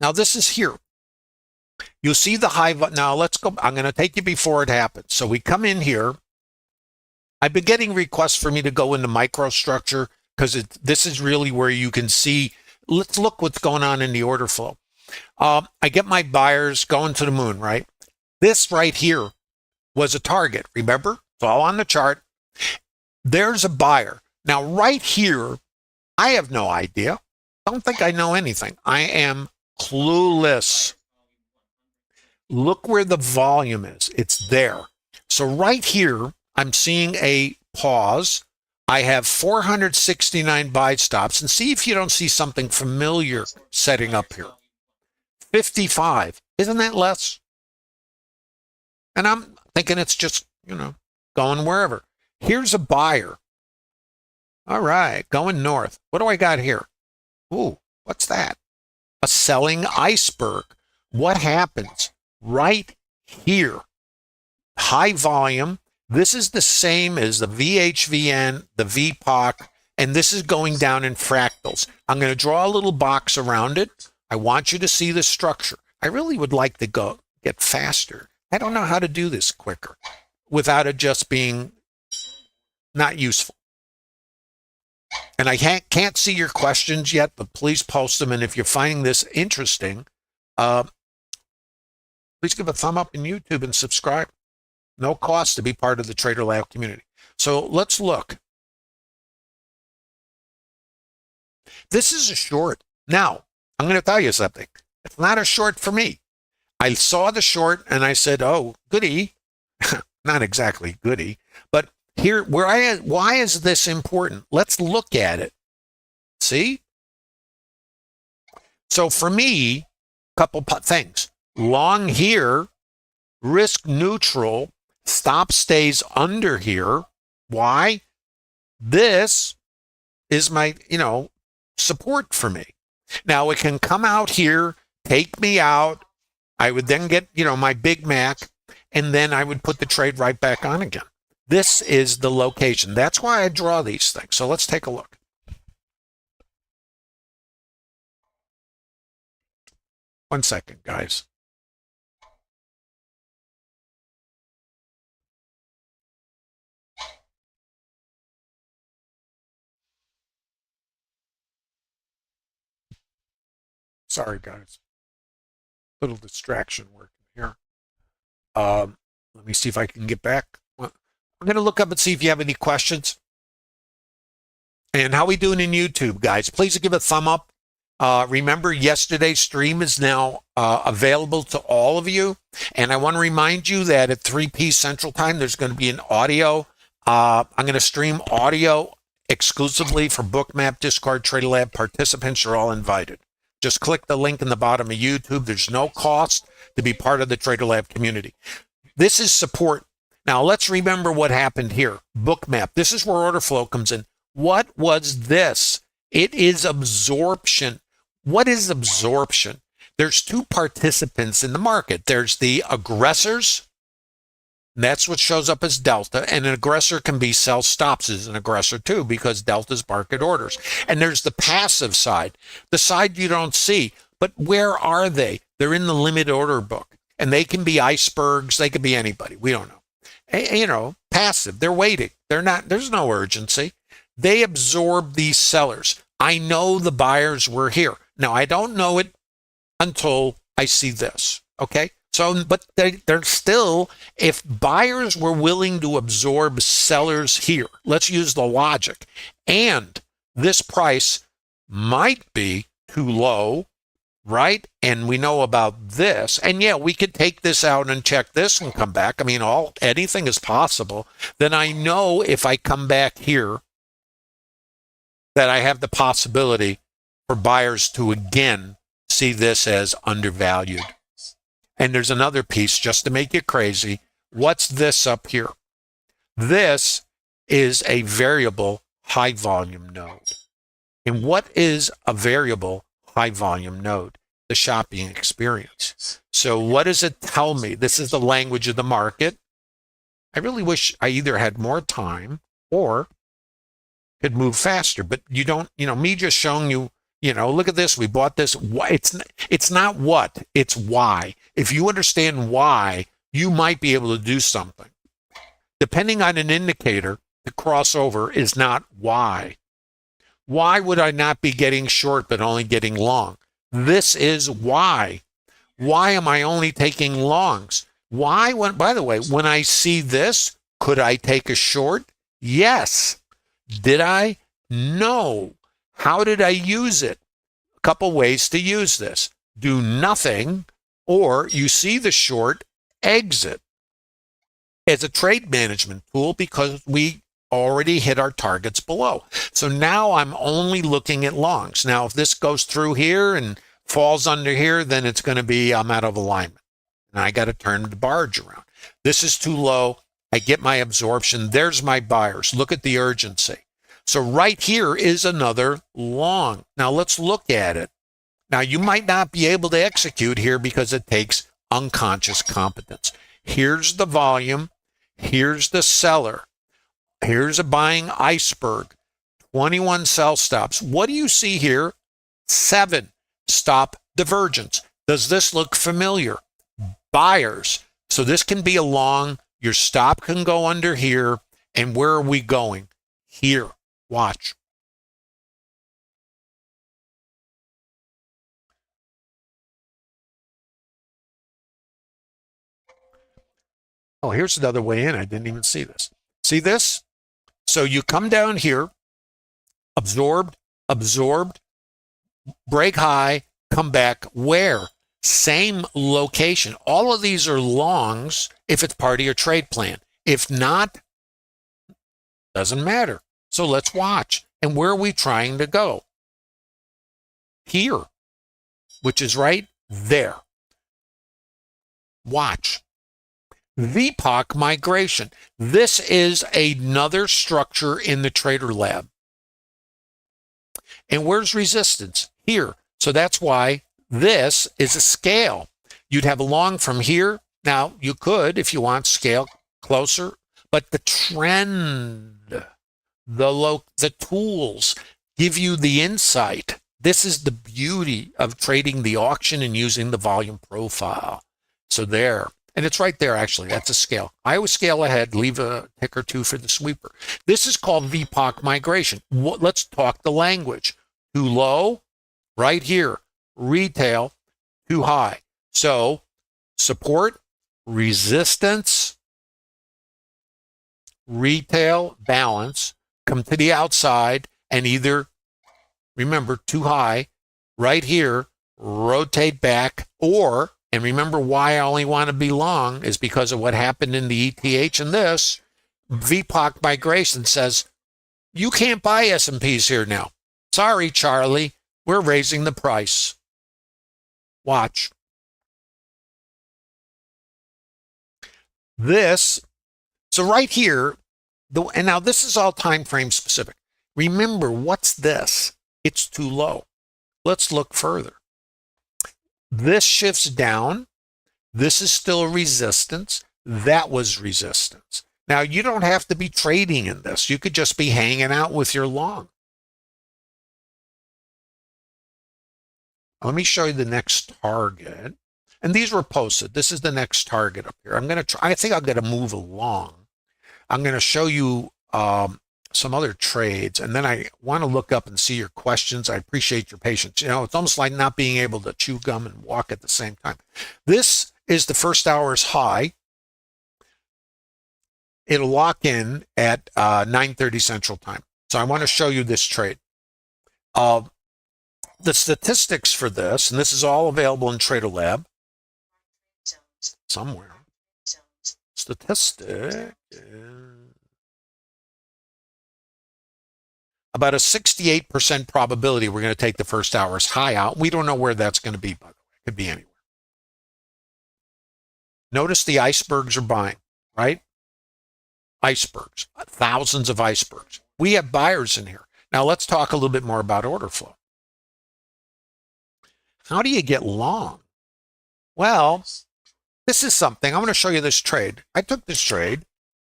Now this is here. You see the high, now let's go, I'm going to take you before it happens. So we come in here. I've been getting requests for me to go into microstructure because this is really where you can see, let's look what's going on in the order flow. I get my buyers going to the moon, right? This right here was a target, remember? It's all on the chart. There's a buyer. Now right here, I have no idea. Don't think I know anything. I am clueless. Look where the volume is. It's there. So right here, I'm seeing a pause. I have 469 buy stops. And see if you don't see something familiar setting up here. 55. Isn't that less? And I'm thinking it's just, going wherever. Here's a buyer. All right, going north. What do I got here? Ooh, what's that? A selling iceberg. What happens? Right here, high volume. This is the same as the VHVN, the VPOC, and this is going down in fractals. I'm going to draw a little box around it. I want you to see the structure. I really would like to get faster. I don't know how to do this quicker without it just being not useful. And I can't see your questions yet, but please post them. And if you're finding this interesting, please give a thumb up in YouTube and subscribe. No cost to be part of the Trader Lab community. So let's look. This is a short. Now, I'm going to tell you something. It's not a short for me. I saw the short and I said, oh, goody. Not exactly goody, but here, why is this important? Let's look at it. See? So for me, a couple things. Long here, risk neutral, stop stays under here. Why? This is my, support for me. Now it can come out here, take me out. I would then get, my Big Mac, and then I would put the trade right back on again. This is the location. That's why I draw these things. So let's take a look. One second, guys. Sorry, guys. Little distraction working here. Let me see if I can get back. I'm going to look up and see if you have any questions. And how we doing in YouTube, guys? Please give a thumb up. Remember, yesterday's stream is now available to all of you. And I want to remind you that at 3 p. Central Time, there's going to be an audio. I'm going to stream audio exclusively for Bookmap, Discord, Trader Lab. Participants are all invited. Just click the link in the bottom of YouTube. There's no cost to be part of the Trader Lab community. This is support. Now, let's remember what happened here. Bookmap. This is where order flow comes in. What was this? It is absorption. What is absorption? There's two participants in the market. There's the aggressors. And that's what shows up as delta. And an aggressor can be sell stops as an aggressor too, because delta's market orders. And there's the passive side, the side you don't see. But where are they? They're in the limit order book. And they can be icebergs. They could be anybody. We don't know. Passive. They're waiting. They're not. There's no urgency. They absorb these sellers. I know the buyers were here. Now, I don't know it until I see this. Okay? So, but they're still, if buyers were willing to absorb sellers here, let's use the logic, and this price might be too low, right? And we know about this, and yeah, we could take this out and check this and come back. I mean, anything is possible. Then I know if I come back here that I have the possibility for buyers to again see this as undervalued. And there's another piece just to make you crazy. What's this up here? This is a variable high volume node. And what is a variable high volume node? The shopping experience. So what does it tell me? This is the language of the market. I really wish I either had more time or could move faster, but you don't, me just showing you, look at this. We bought this. It's not what, it's why. If you understand why, you might be able to do something. Depending on an indicator, the crossover is not why. Why would I not be getting short but only getting long? This is why. Why am I only taking longs? Why? By the way, when I see this, could I take a short? Yes. Did I? No. How did I use it? A couple ways to use this. Do nothing, or you see the short, exit. As a trade management tool, because we already hit our targets below. So now I'm only looking at longs. Now, if this goes through here and falls under here, then it's going to be I'm out of alignment. And I got to turn the barge around. This is too low. I get my absorption. There's my buyers. Look at the urgency. So right here is another long. Now let's look at it. Now you might not be able to execute here because it takes unconscious competence. Here's the volume. Here's the seller. Here's a buying iceberg. 21 sell stops. What do you see here? 7 stop divergence. Does this look familiar? Buyers. So this can be a long. Your stop can go under here. And where are we going? Here. Watch. Oh, here's another way in. I didn't even see this. See this? So you come down here, absorbed, break high, come back. Where? Same location. All of these are longs if it's part of your trade plan. If not, doesn't matter. So let's watch. And where are we trying to go? Here, which is right there. Watch. VPOC migration. This is another structure in the Trader Lab. And where's resistance? Here. So that's why this is a scale. You'd have a long from here. Now, you could, if you want, scale closer. But the trend, the tools give you the insight. This is the beauty of trading the auction and using the volume profile. So there. And it's right there, actually. That's a scale. I always scale ahead, leave a tick or two for the sweeper. This is called VPOC migration. Let's talk the language. Too low, right here. Retail, too high. So support, resistance, retail, balance, come to the outside, and either, remember, too high, right here, rotate back, or, and remember why I only want to be long is because of what happened in the ETH and this, VPOC migration says, you can't buy S&Ps here now. Sorry, Charlie, we're raising the price. Watch. This, so right here, and now this is all time frame specific. Remember, what's this? It's too low. Let's look further. This shifts down. This is still resistance. That was resistance. Now, you don't have to be trading in this. You could just be hanging out with your long. Let me show you the next target. And these were posted. This is the next target up here. I'm going to try, I think I'll get to move along. I'm going to show you some other trades, and then I want to look up and see your questions. I appreciate your patience. You know, it's almost like not being able to chew gum and walk at the same time. This is the first hour's high. It'll lock in at 9:30 Central Time. So I want to show you this trade. The statistics for this, and this is all available in Trader Lab somewhere. Statistic. About a 68% probability we're going to take the first hour's high out. We don't know where that's going to be, by the way. It could be anywhere. Notice the icebergs are buying, right? Icebergs, thousands of icebergs. We have buyers in here. Now let's talk a little bit more about order flow. How do you get long? Well, this is something. I'm going to show you this trade. I took this trade.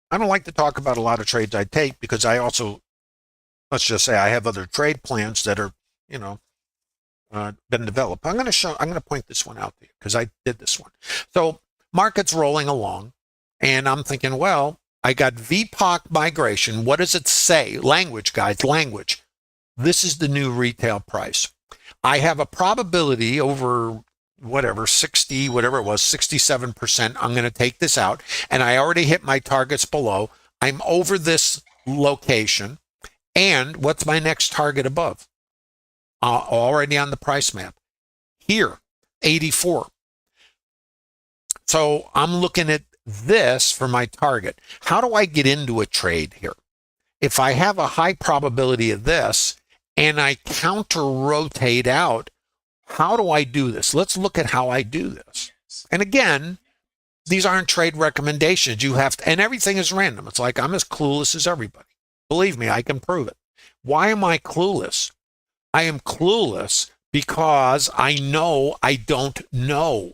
I don't like to talk about a lot of trades I take because I also, let's just say I have other trade plans that are, you know, been developed. I'm going to point this one out to you because I did this one. So market's rolling along and I'm thinking, well, I got VPOC migration. What does it say? Language, guys, language. This is the new retail price. I have a probability over whatever, 60, whatever it was, 67%. I'm going to take this out. And I already hit my targets below. I'm over this location. And what's my next target above? Already on the price map. Here, 84. So I'm looking at this for my target. How do I get into a trade here? If I have a high probability of this and I counter rotate out, how do I do this? Let's look at how I do this. And again, these aren't trade recommendations. You have to, and everything is random. It's like I'm as clueless as everybody. Believe me, I can prove it. Why am I clueless? I am clueless because I know I don't know.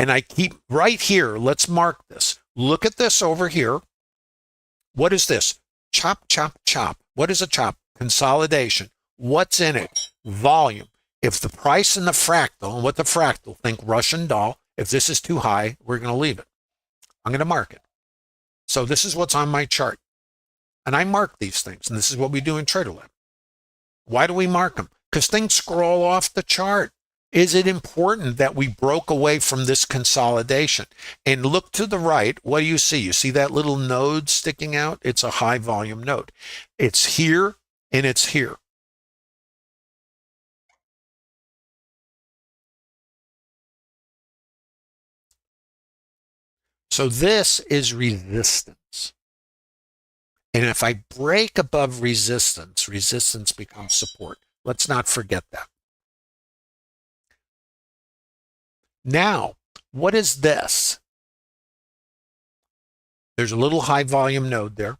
And I keep right here. Let's mark this. Look at this over here. What is this? Chop, chop, chop. What is a chop? Consolidation. What's in it? Volume. If the price in the fractal, and what the fractal, think Russian doll, if this is too high, we're going to leave it. I'm going to mark it. So this is what's on my chart. And I mark these things. And this is what we do in Trader Lab. Why do we mark them? Because things scroll off the chart. Is it important that we broke away from this consolidation? And look to the right. What do you see? You see that little node sticking out? It's a high volume node. It's here and it's here. So this is resistance. And if I break above resistance, resistance becomes support. Let's not forget that. Now, what is this? There's a little high volume node there.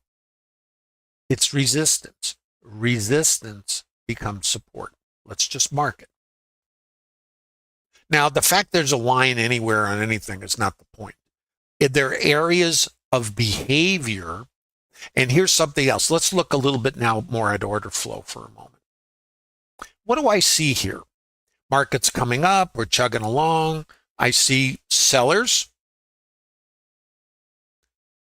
It's resistance. Resistance becomes support. Let's just mark it. Now, the fact there's a line anywhere on anything is not the point. There are areas of behavior. And here's something else. Let's look a little bit now more at order flow for a moment. What do I see here? Market's coming up. We're chugging along. I see sellers.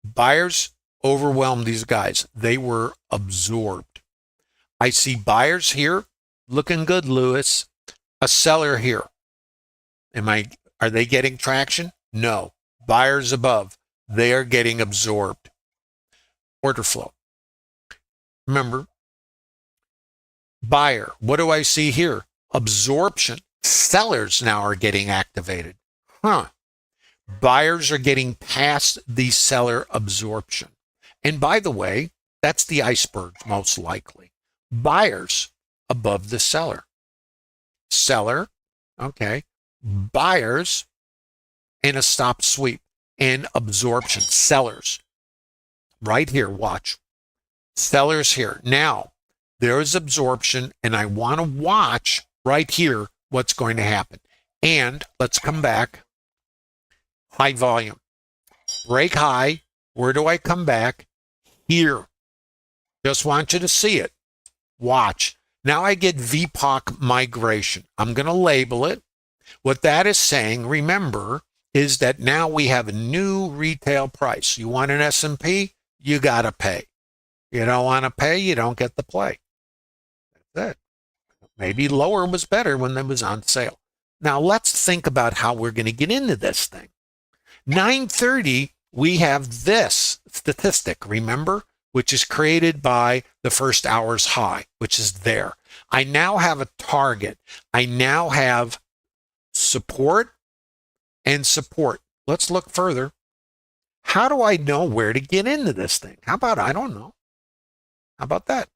Buyers overwhelmed these guys. They were absorbed. I see buyers here. Looking good, Lewis. A seller here. Are they getting traction? No. Buyers above. They are getting absorbed. Order flow. Remember, Buyer. What do I see here? Absorption. Sellers now are getting activated. Buyers are getting past the seller absorption. And by the way, that's the iceberg most likely. Buyers above the seller. Seller, okay. Buyers and a stop sweep and absorption. Sellers. Right here, watch. Sellers here. Now, there is absorption, and I want to watch right here what's going to happen. And let's come back. High volume. Break high. Where do I come back? Here. Just want you to see it. Watch. Now I get VPOC migration. I'm going to label it. What that is saying, remember, is that now we have a new retail price. You want an S&P? You got to pay. You don't want to pay, you don't get the play. That's it. Maybe lower was better when it was on sale. Now let's think about how we're going to get into this thing. 9:30, we have this statistic, remember, which is created by the first hour's high, which is there. I now have a target. I now have support and support. Let's look further. How do I know where to get into this thing? How about, I don't know. How about that?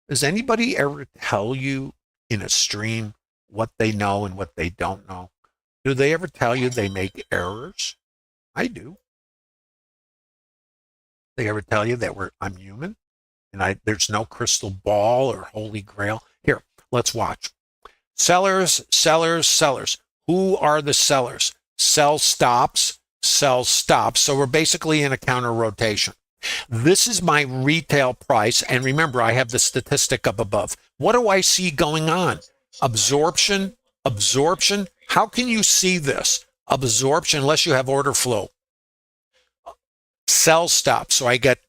Does anybody ever tell you in a stream what they know and what they don't know? Do they ever tell you they make errors? I do. They ever tell you that I'm human and there's no crystal ball or holy grail? Here, let's watch. Sellers, sellers, sellers. Who are the sellers? Sell stops, sell stops. So we're basically in a counter rotation. This is my retail price. And remember, I have the statistic up above. What do I see going on? Absorption, absorption. How can you see this? Absorption, unless you have order flow. Sell stop. So I get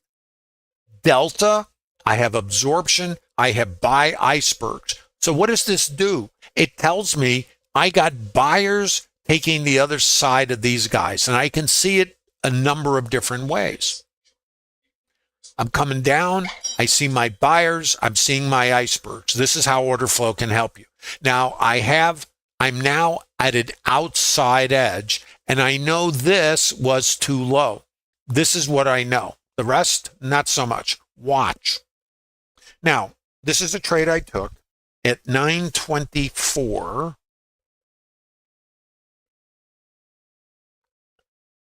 delta, I have absorption, I have buy icebergs. So what does this do? It tells me I got buyers taking the other side of these guys, and I can see it a number of different ways. I'm coming down, I see my buyers, I'm seeing my icebergs. This is how order flow can help you. Now I'm now at an outside edge, and I know this was too low. This is what I know. The rest, not so much. Watch. Now, this is a trade I took at 9:24.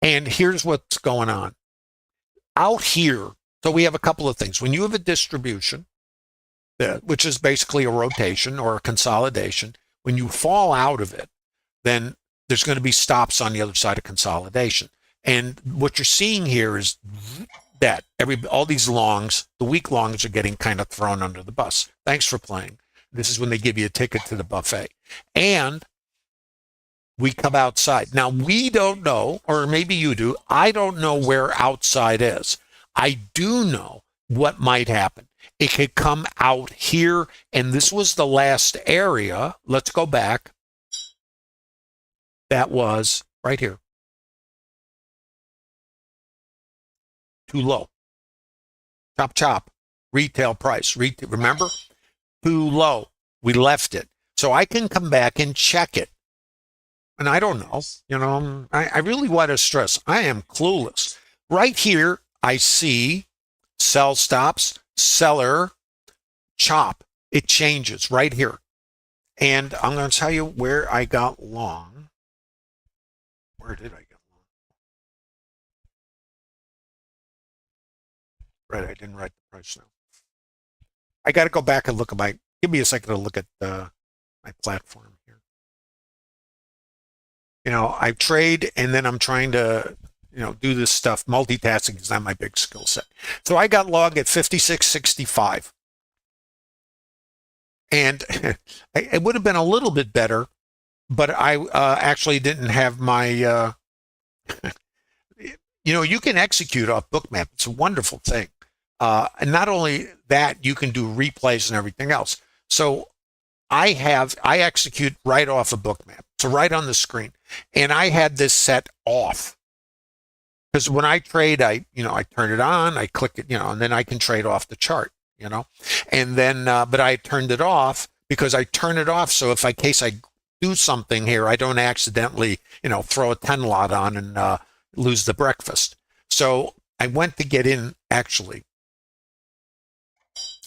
And here's what's going on. Out here, so we have a couple of things. When you have a distribution, which is basically a rotation or a consolidation, when you fall out of it, then there's going to be stops on the other side of consolidation. And what you're seeing here is that all these longs, the weak longs are getting kind of thrown under the bus. Thanks for playing. This is when they give you a ticket to the buffet. And we come outside. Now, we don't know, or maybe you do, I don't know where outside is. I do know what might happen. It could come out here, and this was the last area. Let's go back. That was right here. Too low. Chop, chop. Retail price. Remember? Too low. We left it. So I can come back and check it. And I don't know. I really want to stress, I am clueless. Right here, I see sell stops, seller, chop. It changes right here. And I'm going to tell you where I got long. Where did I get long? Right, I didn't write the price down. I got to go back and look at give me a second to look at my platform here. I trade and then I'm trying to, do this stuff. Multitasking is not my big skill set. So I got long at 56.65. And it would have been a little bit better, but I actually didn't have my, you can execute off Bookmap. It's a wonderful thing. And not only that, you can do replays and everything else. So I execute right off of Bookmap. So right on the screen. And I had this set off. Because when I trade, I turn it on, I click it, and then I can trade off the chart. And then, but I turned it off because I turn it off so if in case I do something here, I don't accidentally, throw a 10 lot on and lose the breakfast. So I went to get in, actually.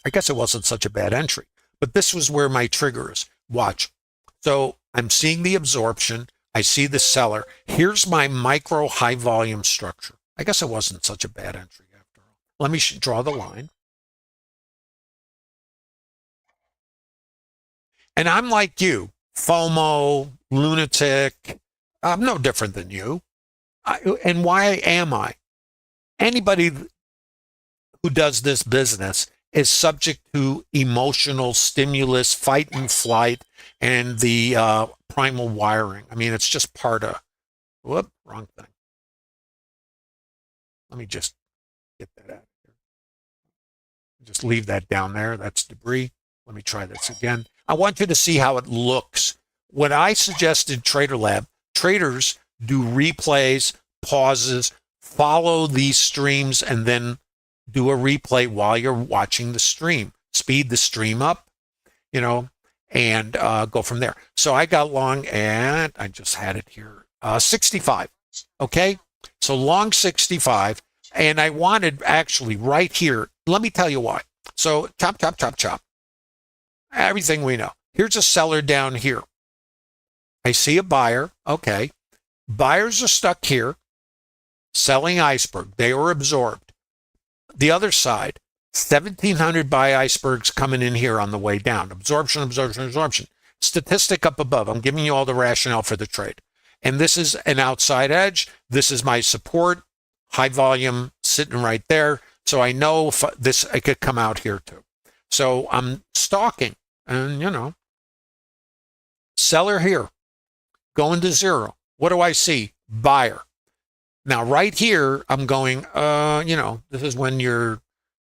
I guess it wasn't such a bad entry, but this was where my trigger is. Watch. So I'm seeing the absorption. I see the seller. Here's my micro high volume structure. I guess it wasn't such a bad entry after all. Let me draw the line. And I'm like you, FOMO, lunatic. I'm no different than you. And why am I? Anybody who does this business is subject to emotional stimulus, fight and flight, and the primal wiring. I mean, it's just part of, wrong thing. Let me just get that out of here. Just leave that down there. That's debris. Let me try this again. I want you to see how it looks. When I suggested Trader Lab, traders do replays, pauses, follow these streams, and then do a replay while you're watching the stream. Speed the stream up, and go from there. So I got long, and I just had it here, 65. Okay, so long 65, and I wanted actually right here. Let me tell you why. So chop, chop, chop, chop. Everything we know. Here's a seller down here. I see a buyer. Okay, buyers are stuck here, selling iceberg. They were absorbed. The other side, 1,700 buy icebergs coming in here on the way down. Absorption, absorption, absorption. Statistic up above. I'm giving you all the rationale for the trade. And this is an outside edge. This is my support. High volume sitting right there. So I know I could come out here too. So I'm stalking. And, seller here, going to zero. What do I see? Buyer. Now, right here, I'm going, this is when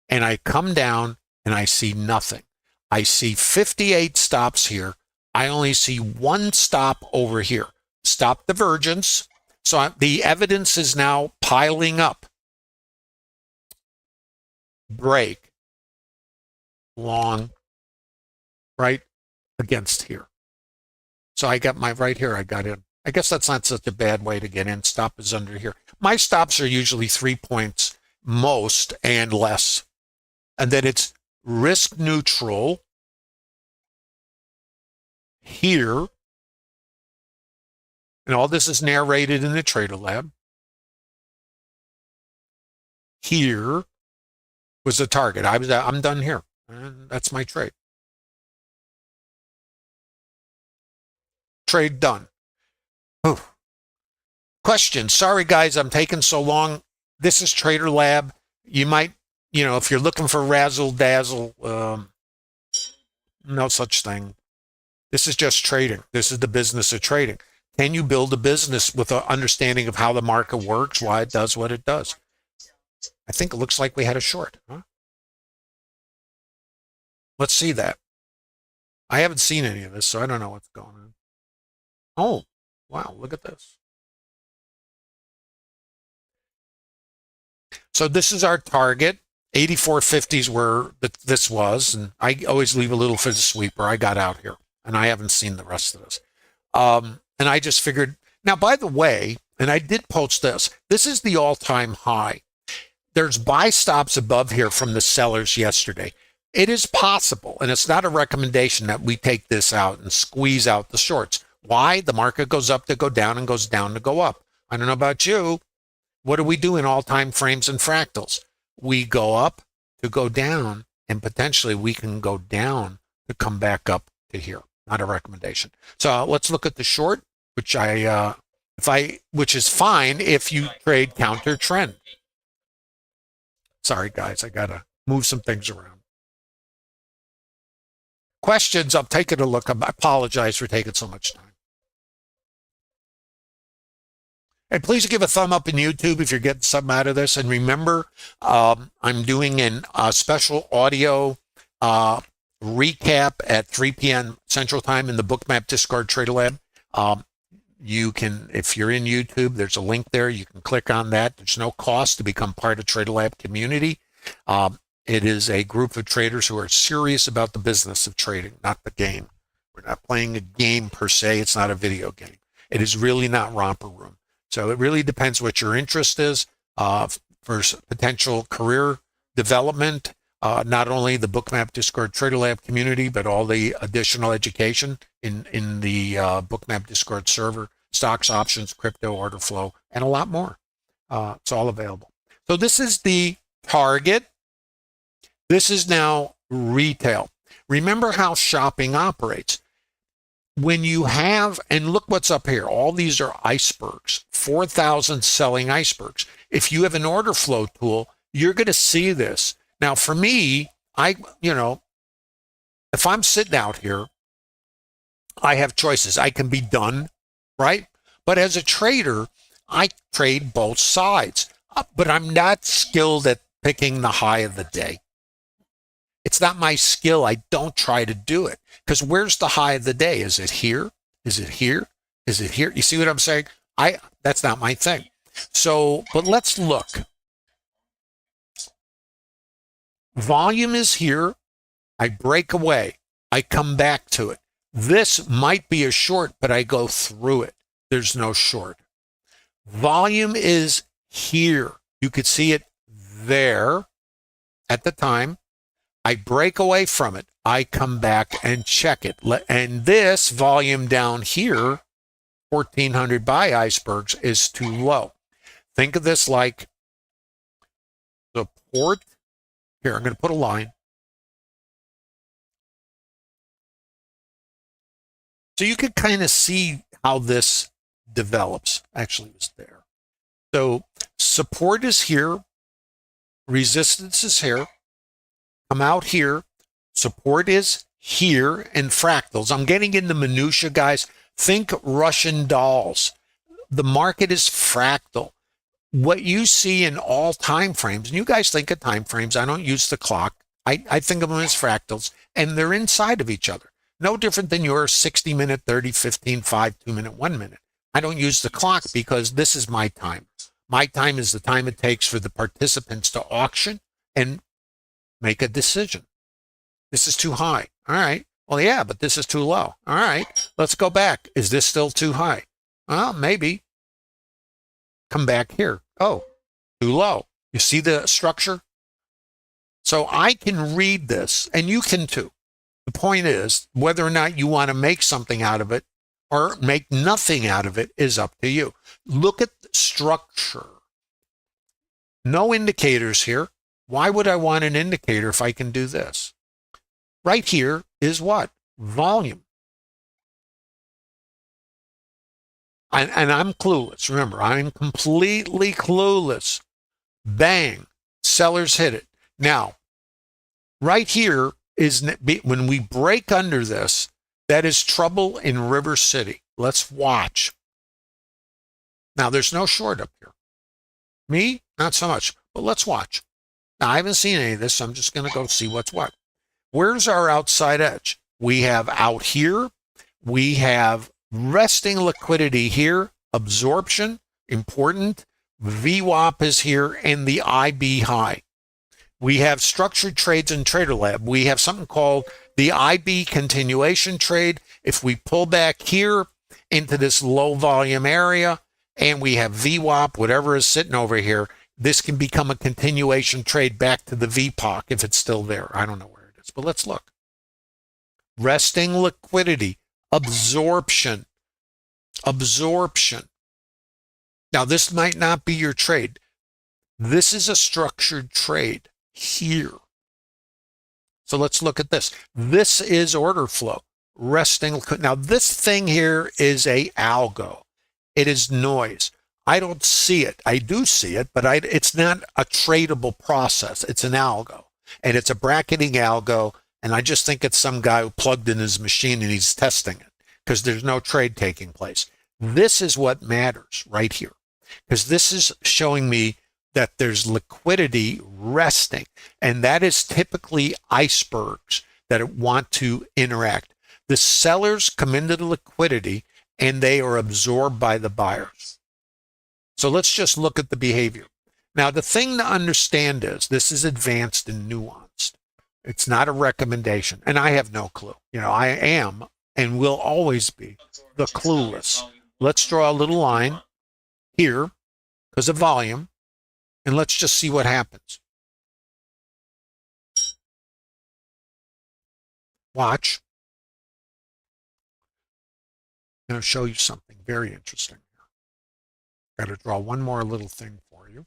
and I come down and I see nothing. I see 58 stops here. I only see one stop over here. Stop divergence. So the evidence is now piling up. Break. Long. Right against here. So I got my right here. I got in. I guess that's not such a bad way to get in. Stop is under here. My stops are usually 3 points most and less. And then it's risk neutral here. And all this is narrated in the Trader Lab. Here was the target. I'm done here. And that's my trade. Trade done. Oh. Question. Sorry, guys, I'm taking so long. This is Trader Lab. You might, if you're looking for razzle dazzle, no such thing. This is just trading. This is the business of trading. Can you build a business with an understanding of how the market works, why it does what it does? I think it looks like we had a short. Huh? Let's see that. I haven't seen any of this, so I don't know what's going on. Oh, wow, look at this. So this is our target. 84.50 is where this was, and I always leave a little for the sweeper. I got out here, and I haven't seen the rest of this. And I just figured, now, by the way, and I did post this, this is the all-time high. There's buy stops above here from the sellers yesterday. It is possible, and it's not a recommendation, that we take this out and squeeze out the shorts. Why? The market goes up to go down and goes down to go up. I don't know about you. What do we do in all time frames and fractals? We go up to go down, and potentially we can go down to come back up to here. Not a recommendation. So let's look at the short, which which is fine if you trade counter trend. Sorry, guys, I gotta move some things around. Questions? I'm taking a look. I apologize for taking so much time. And please give a thumb up in YouTube if you're getting something out of this. And remember, I'm doing a special audio recap at 3 p.m. Central Time in the Bookmap Discord Trader Lab. You can, if you're in YouTube, there's a link there. You can click on that. There's no cost to become part of Trader Lab community. It is a group of traders who are serious about the business of trading, not the game. We're not playing a game per se. It's not a video game. It is really not romper room. So it really depends what your interest is for potential career development. Not only the Bookmap Discord Trader Lab community, but all the additional education in the Bookmap Discord server, stocks, options, crypto, order flow, and a lot more. It's all available. So this is the target. This is now retail. Remember how shopping operates. When you have, and look what's up here, all these are icebergs, 4,000 selling icebergs. If you have an order flow tool, you're going to see this. Now, for me, if I'm sitting out here, I have choices. I can be done, right? But as a trader, I trade both sides. But I'm not skilled at picking the high of the day. It's not my skill. I don't try to do it. Because where's the high of the day? Is it here? Is it here? Is it here? You see what I'm saying? That's not my thing. So, but let's look. Volume is here. I break away. I come back to it. This might be a short, but I go through it. There's no short. Volume is here. You could see it there at the time. I break away from it. I come back and check it. And this volume down here, 1,400 buy icebergs, is too low. Think of this like support. Here, I'm going to put a line. So you can kind of see how this develops. Actually, it was there. So support is here. Resistance is here. Come out here. Support is here in fractals. I'm getting into minutia, guys. Think Russian dolls. The market is fractal. What you see in all time frames, and you guys think of time frames. I don't use the clock. I think of them as fractals, and they're inside of each other. No different than your 60-minute, 30, 15, 5, 2-minute, 1 minute. I don't use the clock because this is my time. My time is the time it takes for the participants to auction and make a decision. This is too high. All right. Well, yeah, but this is too low. All right. Let's go back. Is this still too high? Well, maybe. Come back here. Oh, too low. You see the structure? So I can read this, and you can too. The point is, whether or not you want to make something out of it or make nothing out of it is up to you. Look at the structure. No indicators here. Why would I want an indicator if I can do this? Right here is what? Volume. And I'm clueless. Remember, I'm completely clueless. Bang. Sellers hit it. Now, right here is when we break under this, that is trouble in River City. Let's watch. Now, there's no short up here. Me? Not so much. But let's watch. Now, I haven't seen any of this, so I'm just going to go see what's what. Where's our outside edge? We have out here. We have resting liquidity here. Absorption, important. VWAP is here, and the IB high. We have structured trades in Trader Lab. We have something called the IB continuation trade. If we pull back here into this low volume area, and we have VWAP, whatever is sitting over here, this can become a continuation trade back to the VPOC if it's still there. I don't know where it is, but let's look. Resting liquidity, absorption. Now, this might not be your trade. This is a structured trade here. So let's look at this. This is order flow, resting. Now, this thing here is a algo. It is noise. I don't see it. I do see it, but it's not a tradable process. It's an algo, and it's a bracketing algo, and I just think it's some guy who plugged in his machine and he's testing it because there's no trade taking place. This is what matters right here, because this is showing me that there's liquidity resting, and that is typically icebergs that want to interact. The sellers come into the liquidity, and they are absorbed by the buyers. So let's just look at the behavior. Now, the thing to understand is this is advanced and nuanced. It's not a recommendation, and I have no clue. I am and will always be the clueless. Let's draw a little line here because of volume, and let's just see what happens. Watch. I'm going to show you something very interesting here. Got to draw one more little thing for you.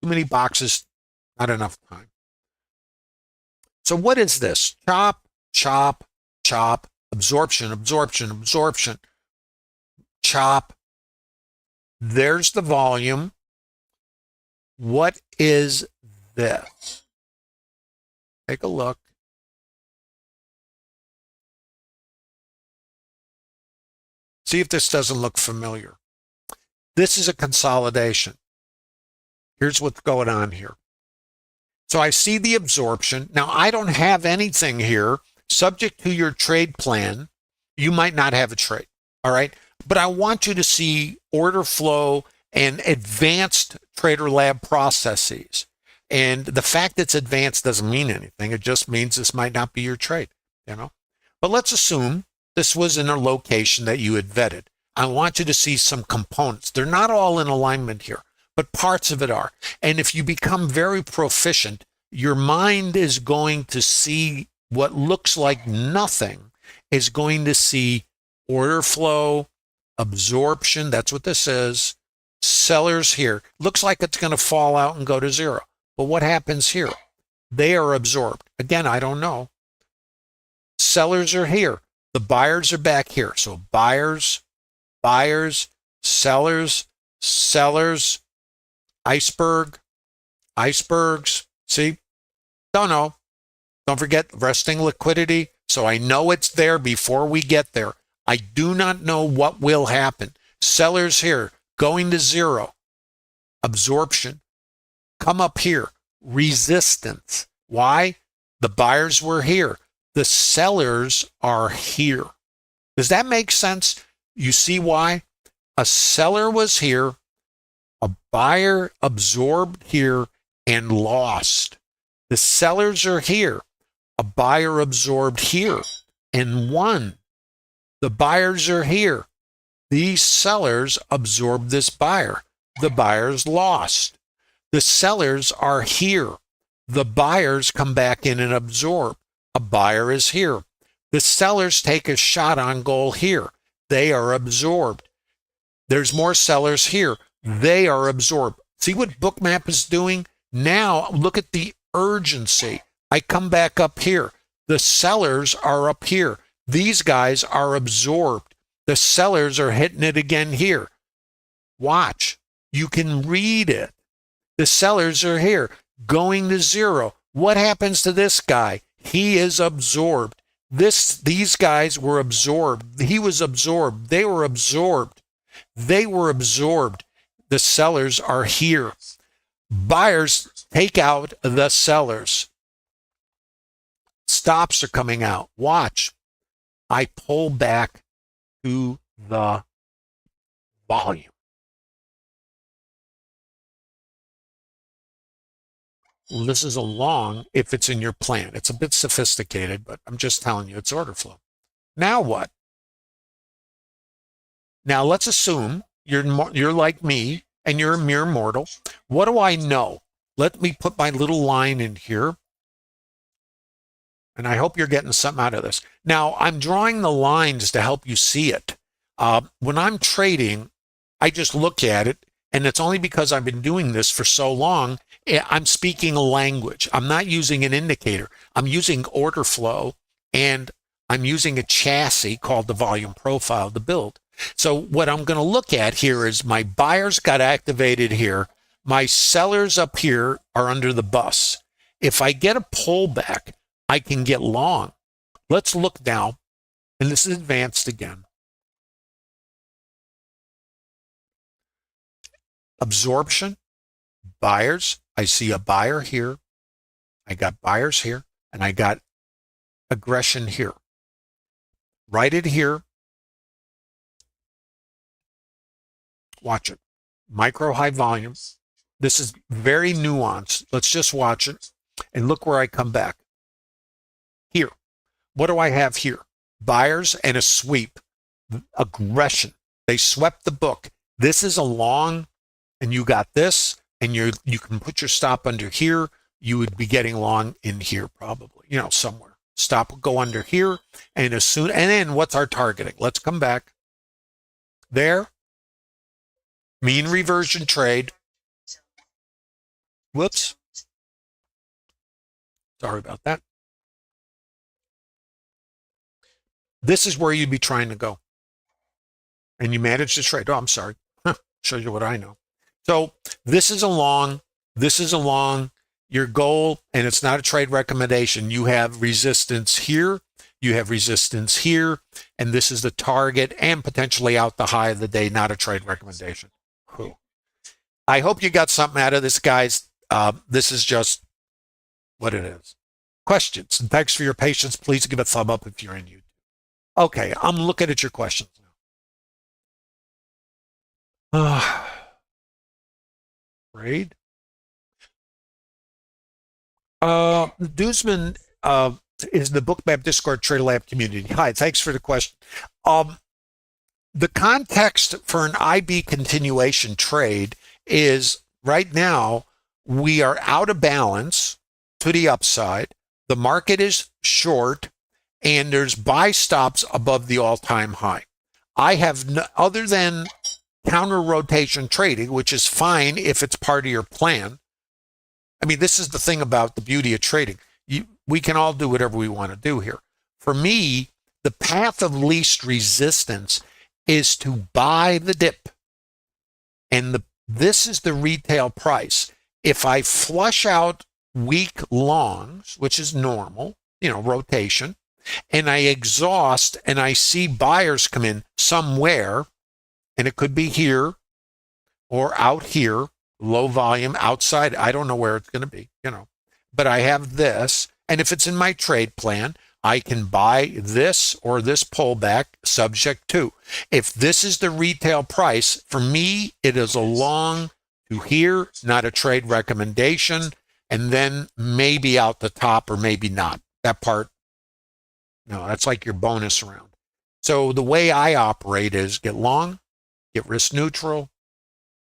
Too many boxes, not enough time. So what is this? Chop, chop, chop, absorption, absorption, absorption, chop. There's the volume. What is this? Take a look. See if this doesn't look familiar. This is a consolidation. Here's what's going on here. So I see the absorption. Now, I don't have anything here. Subject to your trade plan, you might not have a trade, all right? But I want you to see order flow and advanced Trader Lab processes. And the fact it's advanced doesn't mean anything. It just means this might not be your trade, But let's assume this was in a location that you had vetted. I want you to see some components. They're not all in alignment here, but parts of it are. And if you become very proficient, your mind is going to see what looks like nothing, is going to see order flow, absorption, that's what this is, sellers here. Looks like it's going to fall out and go to zero. But what happens here? They are absorbed. Again, I don't know. Sellers are here. The buyers are back here. So buyers, buyers, sellers, sellers, iceberg, icebergs. See? Don't know. Don't forget resting liquidity. So I know it's there before we get there. I do not know what will happen. Sellers here, going to zero. Absorption. Come up here. Resistance. Why? The buyers were here. The sellers are here. Does that make sense? You see why? A seller was here, a buyer absorbed here and lost. The sellers are here, a buyer absorbed here and won. The buyers are here. These sellers absorbed this buyer. The buyers lost. The sellers are here. The buyers come back in and absorb. A buyer is here. The sellers take a shot on goal here. They are absorbed. There's more sellers here. They are absorbed. See what Bookmap is doing? Now look at the urgency. I come back up here. The sellers are up here. These guys are absorbed. The sellers are hitting it again here. Watch. You can read it. The sellers are here, going to zero. What happens to this guy? He is absorbed. These guys were absorbed. He was absorbed. They were absorbed. They were absorbed. The sellers are here. Buyers take out the sellers. Stops are coming out. Watch. I pull back to the volume. This is a long, if it's in your plan. It's a bit sophisticated, but I'm just telling you it's order flow. Now what? Now let's assume you're like me and you're a mere mortal. What do I know? Let me put my little line in here. And I hope you're getting something out of this. Now, I'm drawing the lines to help you see it. When I'm trading, I just look at it, and it's only because I've been doing this for so long, I'm speaking a language. I'm not using an indicator. I'm using order flow, and I'm using a chassis called the volume profile to build. So what I'm going to look at here is my buyers got activated here. My sellers up here are under the bus. If I get a pullback, I can get long. Let's look now, and this is advanced again. Absorption, buyers. I see a buyer here. I got buyers here, and I got aggression here. Write it here. Watch it. Micro high volume. This is very nuanced. Let's just watch it and look where I come back. Here, what do I have here? Buyers and a sweep. Aggression. They swept the book. This is a long, and you got this, and you can put your stop under here. You would be getting long in here probably, somewhere. Stop will go under here, and then what's our targeting? Let's come back. There. Mean reversion trade. Whoops. Sorry about that. This is where you'd be trying to go. And you manage to trade. Oh, I'm sorry. Shows you what I know. So this is a long. Your goal, and it's not a trade recommendation. You have resistance here. You have resistance here. And this is the target and potentially out the high of the day, not a trade recommendation. Cool. I hope you got something out of this, guys. This is just what it is. Questions, and thanks for your patience. Please give a thumb up if you're in YouTube. Okay, I'm looking at your questions now. Trade. Duzman is the Bookmap Discord Trader Lab community. Hi, thanks for the question. The context for an IB continuation trade is right now we are out of balance to the upside. The market is short, and there's buy stops above the all-time high. I have other than counter rotation trading, which is fine if it's part of your plan. I mean, this is the thing about the beauty of trading. We can all do whatever we want to do here. For me, the path of least resistance is to buy the dip. And this is the retail price. If I flush out weak longs, which is normal, rotation, and I exhaust and I see buyers come in somewhere, and it could be here or out here, low volume outside. I don't know where it's going to be, but I have this. And if it's in my trade plan, I can buy this or this pullback subject to. If this is the retail price, for me, it is a long to here, not a trade recommendation, and then maybe out the top or maybe not. That part, no, that's like your bonus round. So the way I operate is get long, get risk neutral.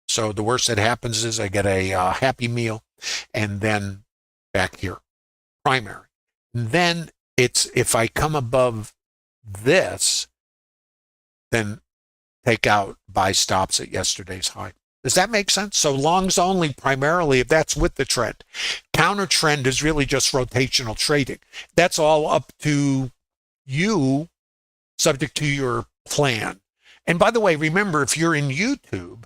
So the worst that happens is I get a happy meal, and then back here, primary. And then it's if I come above this, then take out buy stops at yesterday's high. Does that make sense? So longs only primarily if that's with the trend. Counter trend is really just rotational trading. That's all up to you, subject to your plan. And by the way, remember, if you're in YouTube,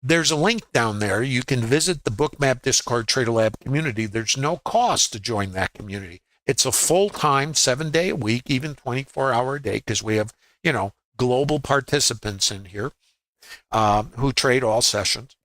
there's a link down there. You can visit the Bookmap Discord Trader Lab community. There's no cost to join that community. It's a full-time, 7-day a week, even 24-hour a day, because we have, global participants in here who trade all sessions.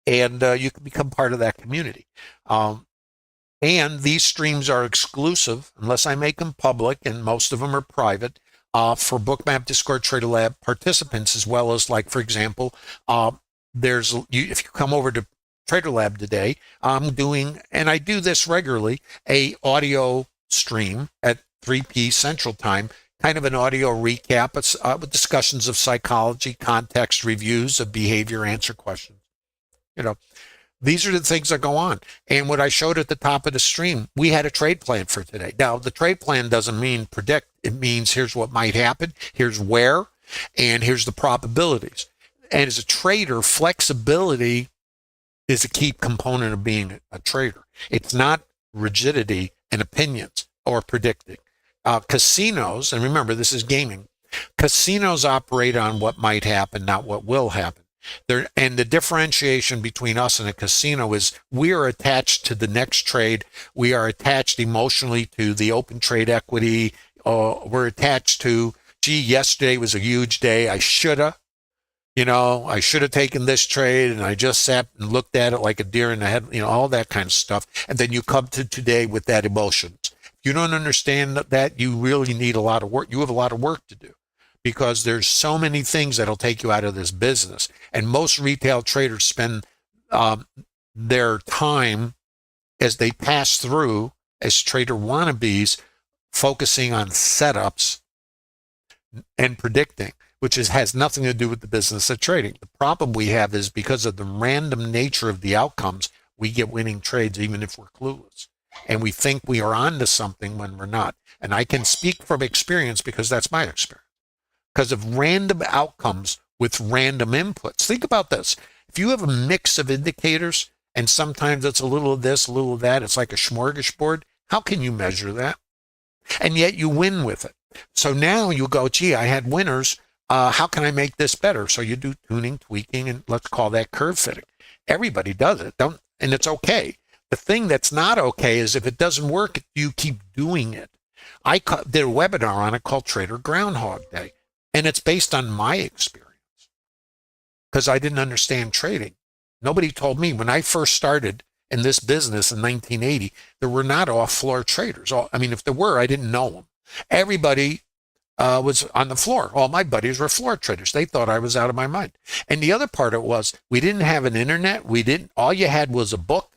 And you can become part of that community. And these streams are exclusive, unless I make them public, and most of them are private, for Bookmap Discord Trader Lab participants, as well as, like, for example, if you come over to Trader Lab today, I'm doing, and I do this regularly, a audio stream at 3 p Central Time, kind of an audio recap with discussions of psychology, context, reviews of behavior, answer questions. These are the things that go on. And what I showed at the top of the stream, we had a trade plan for today. Now, the trade plan doesn't mean predict. It means here's what might happen, here's where, and here's the probabilities. And as a trader, flexibility is a key component of being a trader. It's not rigidity and opinions or predicting. Casinos, and remember, this is gaming, casinos operate on what might happen, not what will happen. And the differentiation between us and a casino is we are attached to the next trade. We are attached emotionally to the open trade equity. We're attached to, yesterday was a huge day. I should have taken this trade, and I just sat and looked at it like a deer in the head, all that kind of stuff. And then you come to today with that emotion. If you don't understand that, you really need a lot of work. You have a lot of work to do, because there's so many things that'll take you out of this business. And most retail traders spend their time as they pass through as trader wannabes focusing on setups and predicting, which has nothing to do with the business of trading. The problem we have is because of the random nature of the outcomes, we get winning trades even if we're clueless. And we think we are onto something when we're not. And I can speak from experience because that's my experience. Because of random outcomes with random inputs. Think about this. If you have a mix of indicators, and sometimes it's a little of this, a little of that, it's like a smorgasbord, how can you measure that? And yet you win with it. So now you go, gee, I had winners. How can I make this better? So you do tuning, tweaking, and let's call that curve fitting. Everybody does it, and it's okay. The thing that's not okay is if it doesn't work, you keep doing it. I did a webinar on it called Trader Groundhog Day, and it's based on my experience because I didn't understand trading. Nobody told me when I first started in this business in 1980, there were not off-floor traders. I mean, if there were, I didn't know them. Everybody was on the floor. All my buddies were floor traders. They thought I was out of my mind. And the other part of it was we didn't have an internet. All you had was a book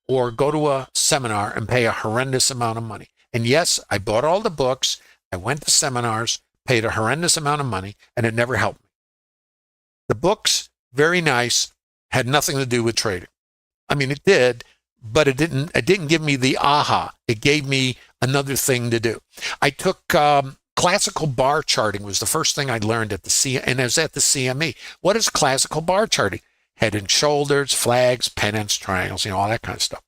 or go to a seminar and pay a horrendous amount of money. And yes, I bought all the books. I went to seminars, paid a horrendous amount of money, and it never helped me. The books, very nice, had nothing to do with trading. I mean, it did, but it didn't give me the aha. It gave me another thing to do. I took classical bar charting was the first thing I learned and I was at the CME. What is classical bar charting? Head and shoulders, flags, pennants, triangles, all that kind of stuff.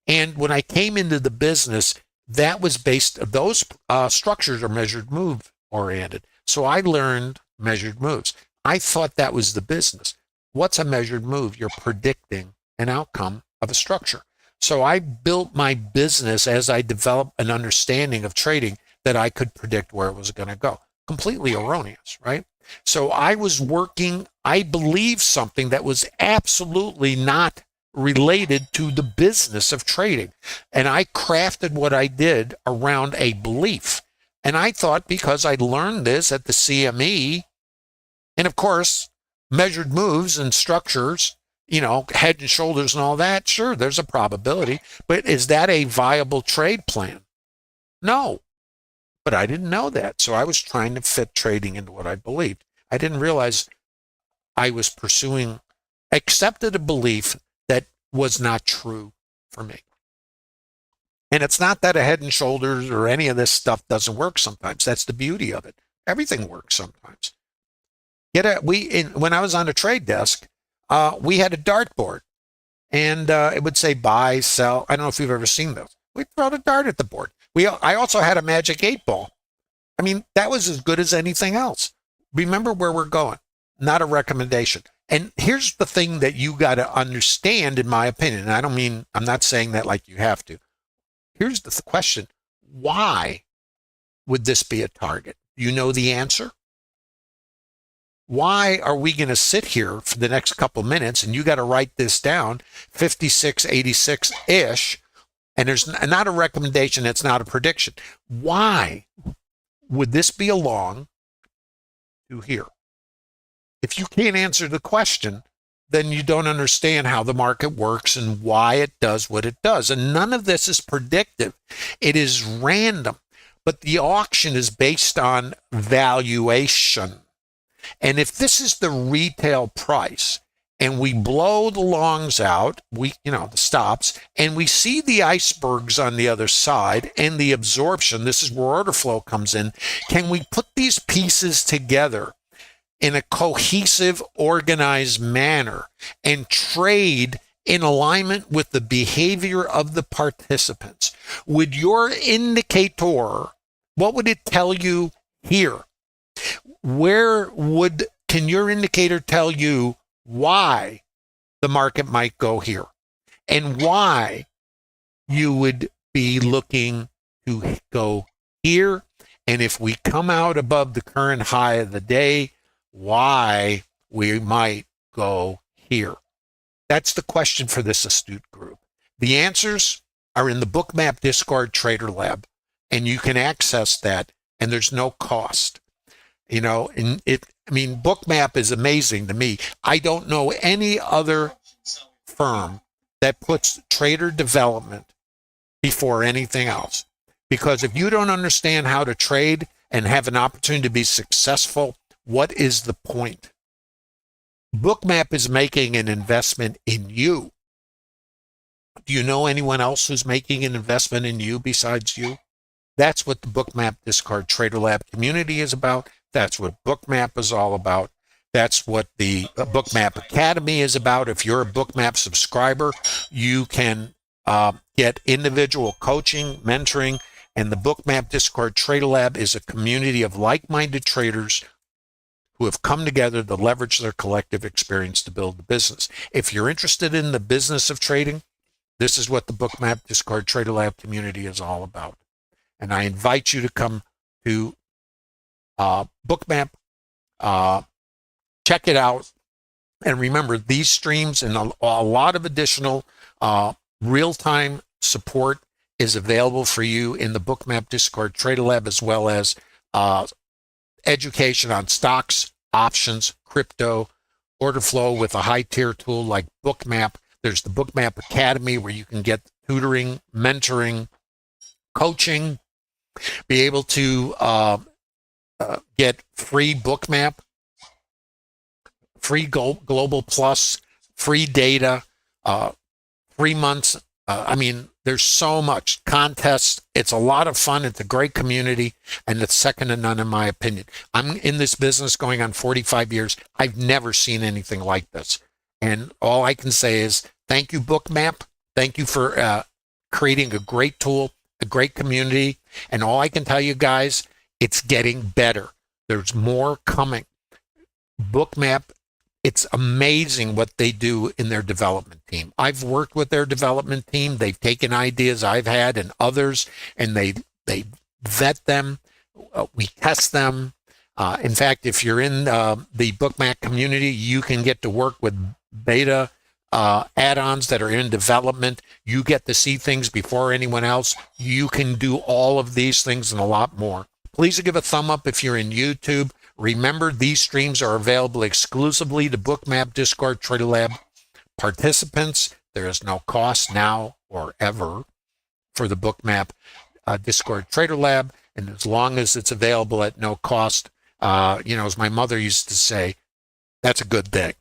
And when I came into the business, that was those structures are measured move oriented. So I learned measured moves. I thought that was the business. What's a measured move? You're predicting an outcome of a structure. So I built my business as I developed an understanding of trading that I could predict where it was going to go. Completely erroneous, right? So I was working, I believed something that was absolutely not related to the business of trading. And I crafted what I did around a belief. And I thought because I learned this at the CME, and of course, measured moves and structures, head and shoulders and all that, sure, there's a probability. But is that a viable trade plan? No. But I didn't know that. So I was trying to fit trading into what I believed. I didn't realize I was accepted a belief that was not true for me. And it's not that a head and shoulders or any of this stuff doesn't work sometimes. That's the beauty of it. Everything works sometimes. When I was on a trade desk, we had a dartboard, and it would say buy, sell. I don't know if you've ever seen those. We'd throw the dart at the board. I also had a magic 8-ball. I mean, that was as good as anything else. Remember where we're going, not a recommendation. And here's the thing that you got to understand, in my opinion. And I'm not saying that like you have to. Here's the question. Why would this be a target? You know the answer? Why are we going to sit here for the next couple minutes and you got to write this down, 5686-ish, and there's not a recommendation, it's not a prediction. Why would this be along to here? If you can't answer the question, then you don't understand how the market works and why it does what it does. And none of this is predictive. It is random. But the auction is based on valuation. And if this is the retail price and we blow the longs out, the stops, and we see the icebergs on the other side and the absorption, this is where order flow comes in. Can we put these pieces together in a cohesive, organized manner and trade in alignment with the behavior of the participants? Would your indicator, what would it tell you here? Can your indicator tell you why the market might go here and why you would be looking to go here? And if we come out above the current high of the day, why we might go here? That's the question for this astute group. The answers are in the Bookmap Discord Trader Lab, and you can access that, and there's no cost. And Bookmap is amazing to me. I don't know any other firm that puts trader development before anything else. Because if you don't understand how to trade and have an opportunity to be successful, what is the point? Bookmap is making an investment in you. Do you know anyone else who's making an investment in you besides you? That's what the Bookmap Discard Trader Lab community is about. That's what Bookmap is all about. That's what the Bookmap Academy is about. If you're a Bookmap subscriber, you can get individual coaching, mentoring, and the Bookmap Discard Trader Lab is a community of like-minded traders who have come together to leverage their collective experience to build the business. If you're interested in the business of trading, this is what the Bookmap Discard Trader Lab community is all about. And I invite you to come to Bookmap, check it out. And remember, these streams and a lot of additional real-time support is available for you in the Bookmap Discard Trader Lab, as well as education on stocks, options, crypto, order flow with a high-tier tool like Bookmap. There's the Bookmap Academy where you can get tutoring, mentoring, coaching, be able to get free Bookmap, free Global Plus, free data, 3 months. There's so much contests. It's a lot of fun. It's a great community, and it's second to none in my opinion. I'm in this business going on 45 years. I've never seen anything like this. And all I can say is thank you, Bookmap. Thank you for creating a great tool, a great community. And all I can tell you guys, it's getting better. There's more coming. Bookmap, it's amazing what they do in their development team. I've worked with their development team. They've taken ideas I've had and others, and they vet them. We test them. In fact, if you're in the Bookmap community, you can get to work with beta add-ons that are in development. You get to see things before anyone else. You can do all of these things and a lot more. Please give a thumb up if you're in YouTube. Remember, these streams are available exclusively to Bookmap Discard Trader Lab participants. There is no cost now or ever for the Bookmap Discard Trader Lab. And as long as it's available at no cost, as my mother used to say, that's a good thing.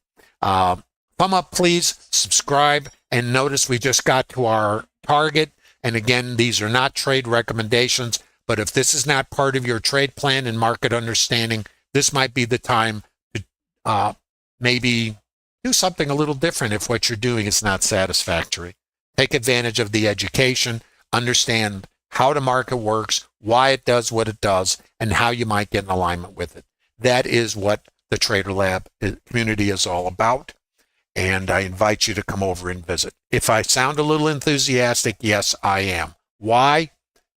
Thumb up, please, subscribe, and notice we just got to our target. And again, these are not trade recommendations, but if this is not part of your trade plan and market understanding, this might be the time to maybe do something a little different if what you're doing is not satisfactory. Take advantage of the education, understand how the market works, why it does what it does, and how you might get in alignment with it. That is what the Trader Lab community is all about, and I invite you to come over and visit. If I sound a little enthusiastic, yes, I am. Why?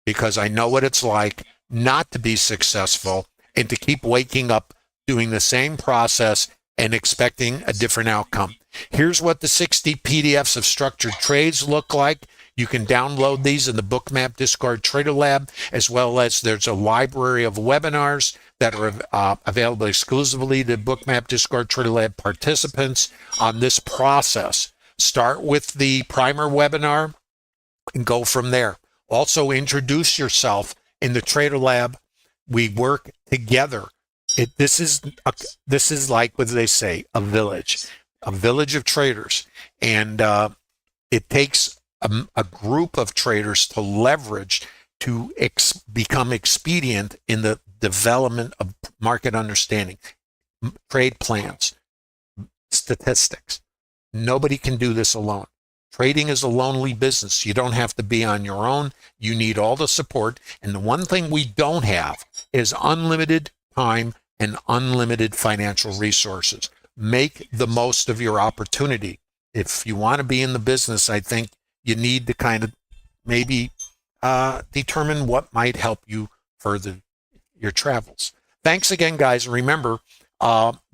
Because I know what it's like not to be successful and to keep waking up doing the same process and expecting a different outcome. Here's what the 60 PDFs of structured trades look like. You can download these in the Bookmap Discard Trader Lab, as well as there's a library of webinars that are available exclusively to Bookmap Discard Trader Lab participants on this process. Start with the primer webinar and go from there. Also, introduce yourself in the Trader Lab. We work together. This is like what they say, a village of traders, and it takes a group of traders to leverage to become expedient in the development of market understanding, trade plans, statistics. Nobody can do this alone. Trading is a lonely business. You don't have to be on your own. You need all the support. And the one thing we don't have is unlimited time and unlimited financial resources. Make the most of your opportunity. If you want to be in the business, I think you need to kind of maybe determine what might help you further your travels. Thanks again, guys. And remember,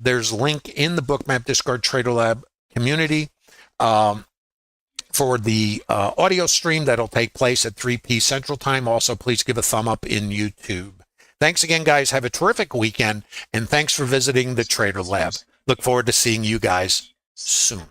there's a link in the Bookmap Discard Trader Lab community for the audio stream that'll take place at 3 p. Central Time. Also, please give a thumb up in YouTube. Thanks again, guys. Have a terrific weekend, and thanks for visiting the Trader Lab. Look forward to seeing you guys soon.